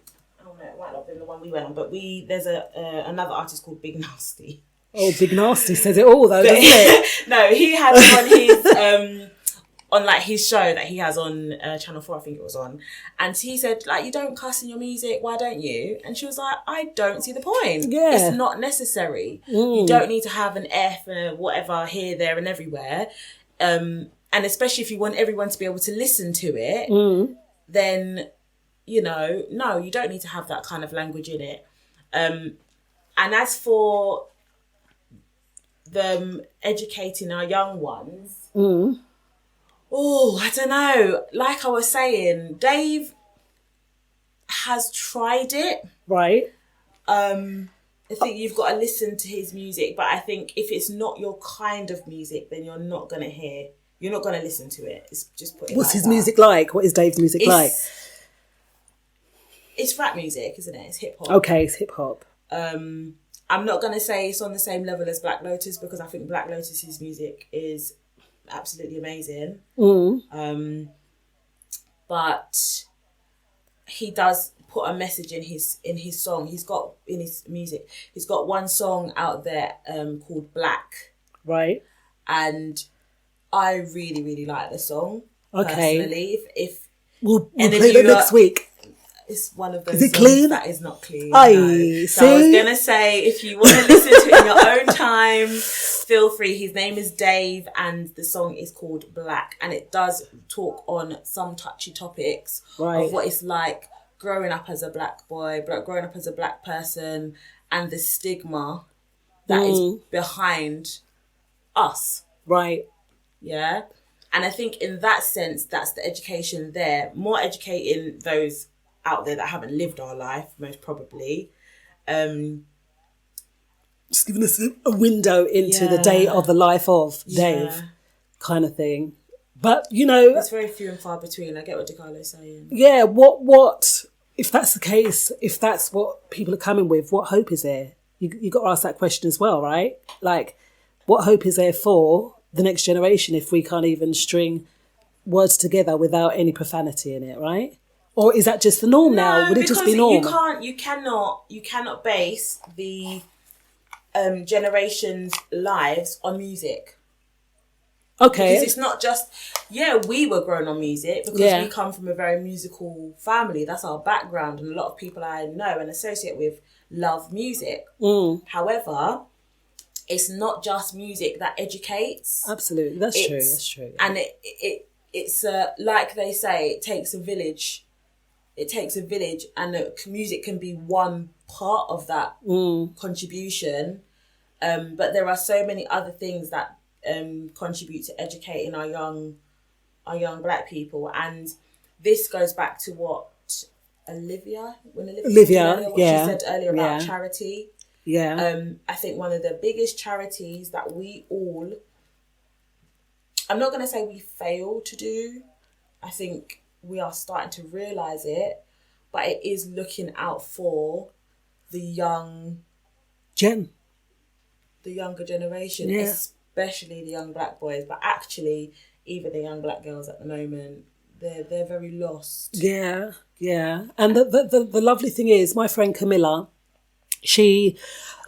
Oh no, it might not have been the one we went on, but there's another artist called Big Nasty. Oh, Big Nasty says it all though, doesn't it? No, he had on his on like his show that he has on Channel 4, I think it was on, and he said like, you don't cuss in your music, why don't you? And she was like, I don't see the point. Yeah, it's not necessary. You don't need to have an F and whatever here, there, and everywhere. And especially if you want everyone to be able to listen to it, then no, you don't need to have that kind of language in it. And as for them educating our young ones, I don't know. Like I was saying, Dave has tried it. Right. I think you've got to listen to his music, but I think if it's not your kind of music, then you're not going to listen to it. It's just put it What's like his that. music like? What is Dave's music like? It's rap music, isn't it? It's hip hop. Okay, it's hip hop. I'm not going to say it's on the same level as Black Lotus, because I think Black Lotus's music is absolutely amazing. But he does put a message in his song. He's got in his music. He's got one song out there called Black. Right. And I really, really like the song. Okay. Personally, if we'll play that next week. It's one of those is it songs clean? that is not clean. Aye, no. So I was going to say, if you want to listen to it in your own time, feel free. His name is Dave and the song is called Black. And it does talk on some touchy topics of what it's like growing up as a black boy, growing up as a black person, and the stigma that is behind us. Right. Yeah. And I think in that sense, that's the education there. More educating those out there that haven't lived our life, most probably. Just giving us a window into the day of the life of Dave, kind of thing. But, it's very few and far between. I get what DeCarlo's saying. Yeah, what, if that's the case, if that's what people are coming with, what hope is there? You got to ask that question as well, right? Like, what hope is there for the next generation if we can't even string words together without any profanity in it, right? Or is that just the norm now? Would it just be norm? You cannot base the generation's lives on music. Okay. Because it's not just, we were grown on music because we come from a very musical family. That's our background. And a lot of people I know and associate with love music. However, it's not just music that educates. Absolutely. That's true. And it's like they say, it takes a village. It takes a village, and music can be one part of that contribution. But there are so many other things that contribute to educating our young black people. And this goes back to what Olivia she said earlier about charity. Yeah. I think one of the biggest charities that we all, I'm not going to say we fail to do. I think we are starting to realise it, but it is looking out for the younger generation, especially the young black boys, but actually even the young black girls at the moment, they're very lost. Yeah. And the lovely thing is, my friend Camilla, she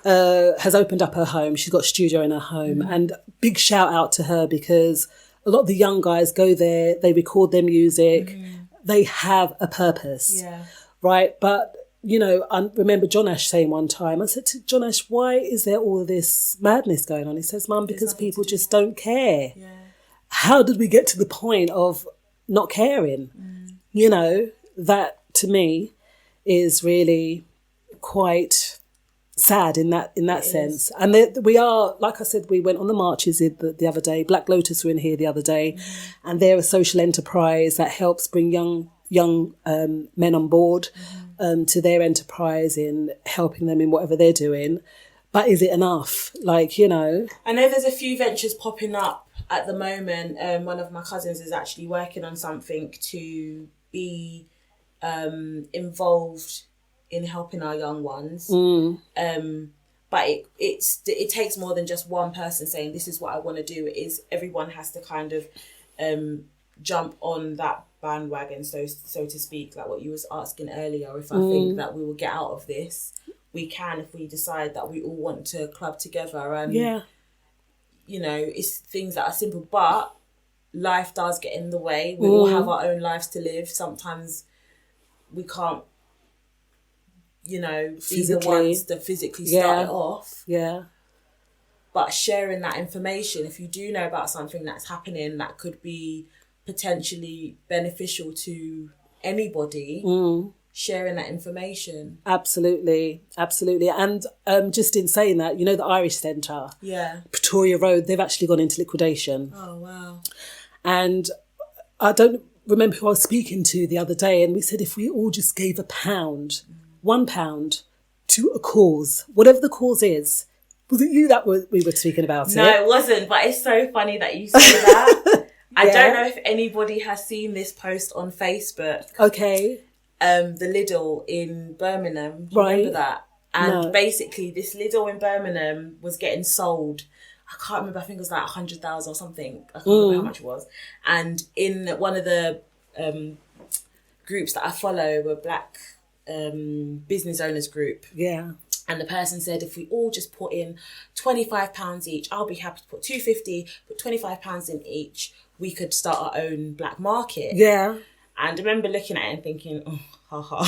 has opened up her home. She's got a studio in her home, and big shout out to her, because a lot of the young guys go there, they record their music, they have a purpose, right? But, I remember John Ash saying one time, I said to John Ash, why is there all this madness going on? He says, Mum, because people just don't care. Yeah. How did we get to the point of not caring? That to me is really quite sad in that sense. And we are, like I said, we went on the marches the other day. Black Lotus were in here the other day, and they're a social enterprise that helps bring young men on board to their enterprise in helping them in whatever they're doing. But is it enough? Like, you know, I know there's a few ventures popping up at the moment. One of my cousins is actually working on something to be involved in helping our young ones. But it takes more than just one person saying this is what I want to do. It is everyone has to kind of jump on that bandwagon, so to speak, like what you was asking earlier. If I think that we will get out of this, we can if we decide that we all want to club together. And you know, it's things that are simple, but life does get in the way. We all have our own lives to live. Sometimes we can't, you know, be the ones that physically start it off. Yeah. But sharing that information, if you do know about something that's happening that could be potentially beneficial to anybody, sharing that information. Absolutely. And just in saying that, you know, the Irish Centre, Pretoria Road, they've actually gone into liquidation. Oh, wow. And I don't remember who I was speaking to the other day, and we said if we all just gave £1 to a cause, whatever the cause is. Was it you that we were speaking about? No, it wasn't, but it's so funny that you say that. I don't know if anybody has seen this post on Facebook. Okay. The Lidl in Birmingham. Do you remember that? And basically this Lidl in Birmingham was getting sold. I can't remember, I think it was like 100,000 or something. I can't remember how much it was. And in one of the groups that I follow, a black business owners group. Yeah. And the person said, if we all just put in £25 each, I'll be happy to put £2.50, put £25 in each, we could start our own black market. Yeah. And I remember looking at it and thinking, oh, haha.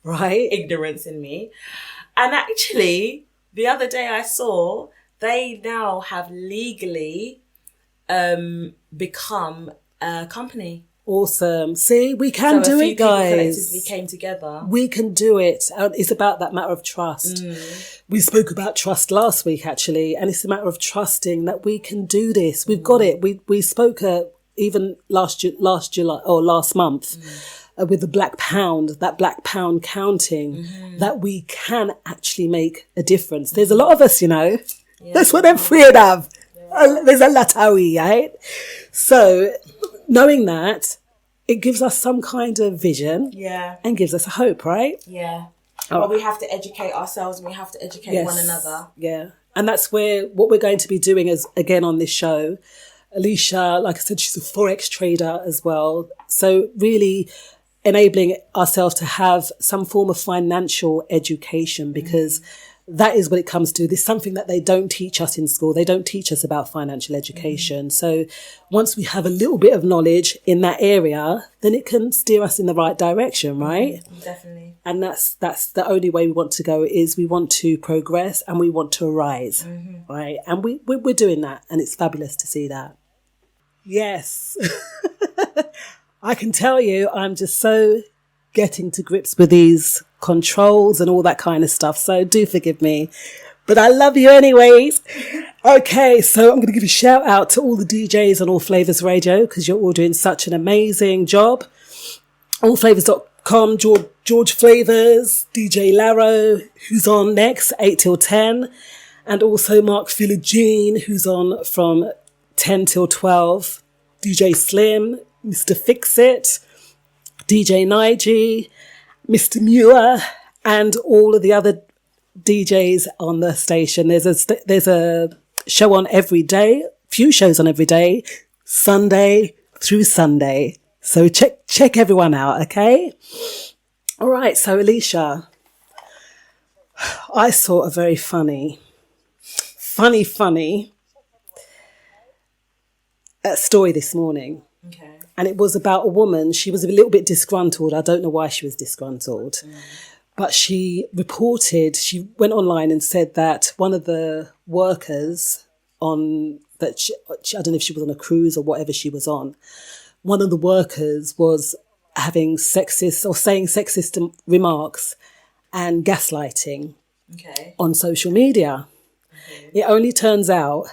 Right. Ignorance in me. And actually, the other day I saw they now have legally become a company. Awesome. See, we can do it, guys. We came together. We can do it. It's about that matter of trust. We spoke about trust last week, actually, and it's a matter of trusting that we can do this. We've got it. We spoke even last July or last month with the black pound, that black pound counting, that we can actually make a difference. There's a lot of us, you know. Yeah. That's what I'm afraid of. Yeah. There's a lot of we, right? So knowing that, it gives us some kind of vision and gives us a hope, right? Yeah. Well, we have to educate ourselves and we have to educate one another. Yeah. And that's what we're going to be doing again on this show. Alicia, like I said, she's a Forex trader as well. So really enabling ourselves to have some form of financial education, because that is what it comes to. There's something that they don't teach us in school. They don't teach us about financial education. So once we have a little bit of knowledge in that area, then it can steer us in the right direction, right? Definitely. And that's the only way we want to go, is we want to progress and we want to rise, right? And we're doing that, and it's fabulous to see that. Yes. I can tell you, I'm just so getting to grips with these controls and all that kind of stuff. So do forgive me, but I love you anyways. Okay. So I'm going to give a shout out to all the DJs on All Flavas Radio, because you're all doing such an amazing job. AllFlavas.com, George Flavors, DJ Laro, who's on next, 8 till 10. And also Mark Philogene, who's on from 10 till 12. DJ Slim, Mr. Fixit, DJ Nige, Mr. Muir, and all of the other DJs on the station. There's a show on every day, few shows on every day, Sunday through Sunday. So check everyone out, okay? All right, so Alicia, I saw a very funny story this morning. Okay. And it was about a woman. She was a little bit disgruntled. I don't know why she was disgruntled. But she went online and said that one of the workers I don't know if she was on a cruise or whatever she was on, one of the workers was having sexist or saying sexist remarks and gaslighting on social media. It only turns out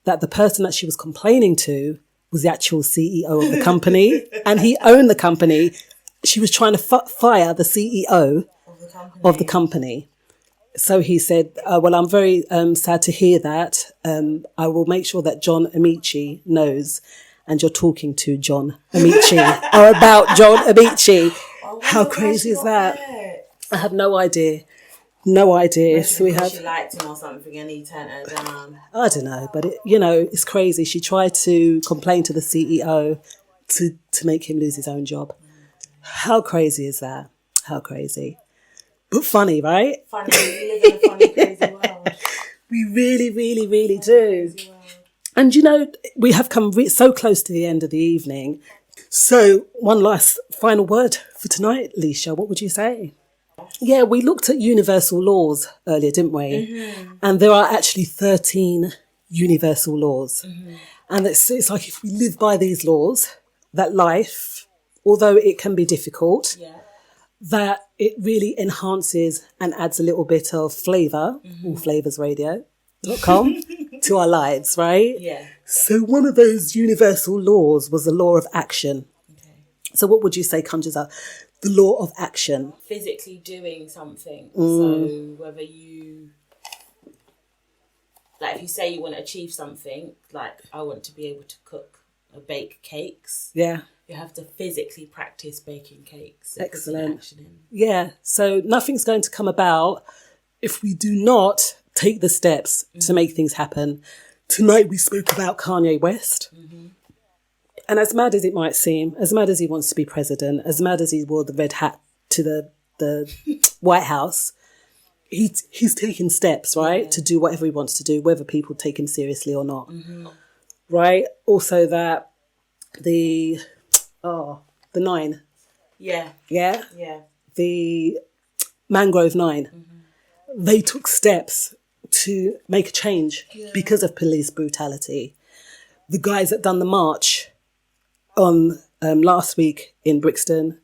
that the person that she was complaining to was the actual CEO of the company, and he owned the company. She was trying to fire the CEO of the company. So he said, well, I'm very sad to hear that. I will make sure that John Amici knows, and you're talking to John Amici or about John Amici. How crazy is that? I have no idea. No idea. Maybe So we have. She liked him or something, and he turned her down. I don't know, but it's crazy. She tried to complain to the CEO to make him lose his own job. How crazy is that? How crazy. But funny, right? Funny. We live in a funny, crazy world. We really, really, really do. And we have come so close to the end of the evening. So one last final word for tonight, Alicia. What would you say? Yeah, we looked at universal laws earlier, didn't we? Mm-hmm. And there are actually 13 universal laws. Mm-hmm. And it's like if we live by these laws, that life, although it can be difficult, that it really enhances and adds a little bit of flavour, or FlavasRadio.com, to our lives, right? Yeah. So one of those universal laws was the law of action. Okay. So what would you say conjures up? The law of action. Physically doing something. So whether you, like if you say you want to achieve something, like I want to be able to cook or bake cakes. Yeah. You have to physically practice baking cakes. Excellent. Yeah. So nothing's going to come about if we do not take the steps to make things happen. Tonight we spoke about Kanye West. Mm-hmm. And as mad as it might seem, as mad as he wants to be president, as mad as he wore the red hat to the White House, he's taking steps, right, to do whatever he wants to do, whether people take him seriously or not. Mm-hmm. Right? Also that the 9. Yeah. Yeah? Yeah. The Mangrove 9. Mm-hmm. They took steps to make a change because of police brutality. The guys that done the march on last week in Brixton,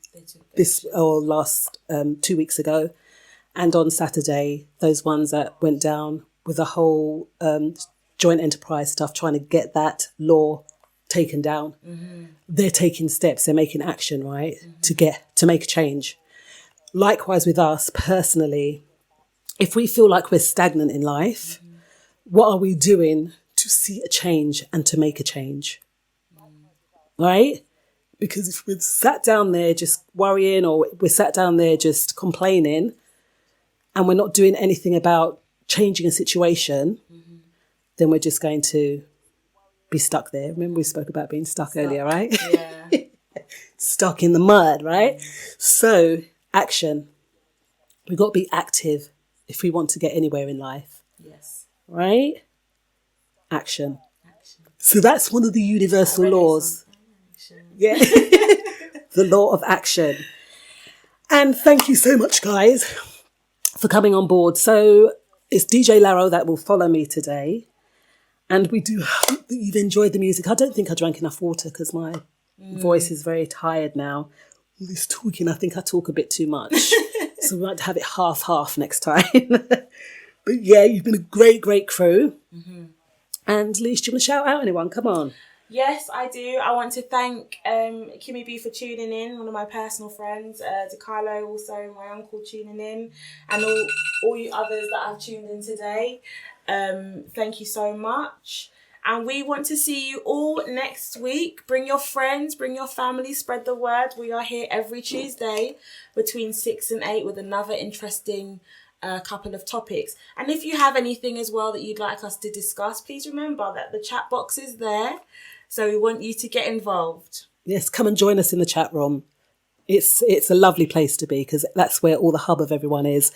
2 weeks ago, and on Saturday, those ones that went down with the whole joint enterprise stuff, trying to get that law taken down. Mm-hmm. They're taking steps, they're making action, right, to make a change. Likewise with us personally, if we feel like we're stagnant in life, what are we doing to see a change and to make a change? Right? Because if we're sat down there just worrying, or we're sat down there just complaining, and we're not doing anything about changing a situation, then we're just going to be stuck there. Remember we spoke about being stuck earlier, right? Yeah. Stuck in the mud, right? So, action. We've got to be active if we want to get anywhere in life. Yes. Right? Action. So that's one of the universal laws. Yeah. The law of action. And thank you so much, guys, for coming on board. So it's DJ Laro that will follow me today. And we do hope that you've enjoyed the music. I don't think I drank enough water because my voice is very tired now. All this talking, I think I talk a bit too much. So we might have it half next time. But yeah, you've been a great, great crew. Mm-hmm. And Lish, do you want to shout out anyone? Come on. Yes, I do. I want to thank Kimmy B for tuning in, one of my personal friends, DeCarlo also, my uncle tuning in, and all you others that have tuned in today. Thank you so much. And we want to see you all next week. Bring your friends, bring your family, spread the word. We are here every Tuesday between 6 and 8 with another interesting couple of topics. And if you have anything as well that you'd like us to discuss, please remember that the chat box is there. So we want you to get involved. Yes, come and join us in the chat room. It's a lovely place to be because that's where all the hub of everyone is.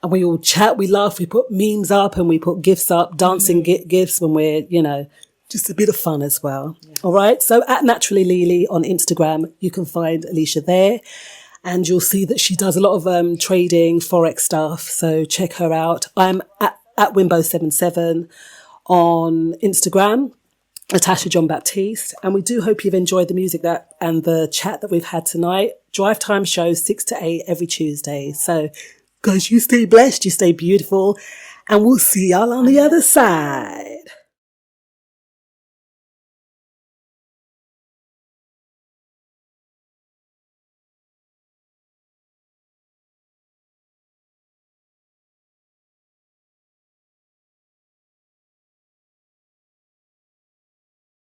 And we all chat, we laugh, we put memes up and we put GIFs up, dancing GIFs when we're, just a bit of fun as well. Yes. All right. So at Naturally Lele on Instagram, you can find Alicia there. And you'll see that she does a lot of trading, Forex stuff. So check her out. I'm at Wimbo77 on Instagram, Natasha John-Baptiste. And we do hope you've enjoyed the music and the chat that we've had tonight. Drive time shows 6 to 8 every Tuesday. So Guys, you stay blessed, you stay beautiful, and we'll see y'all on the other side.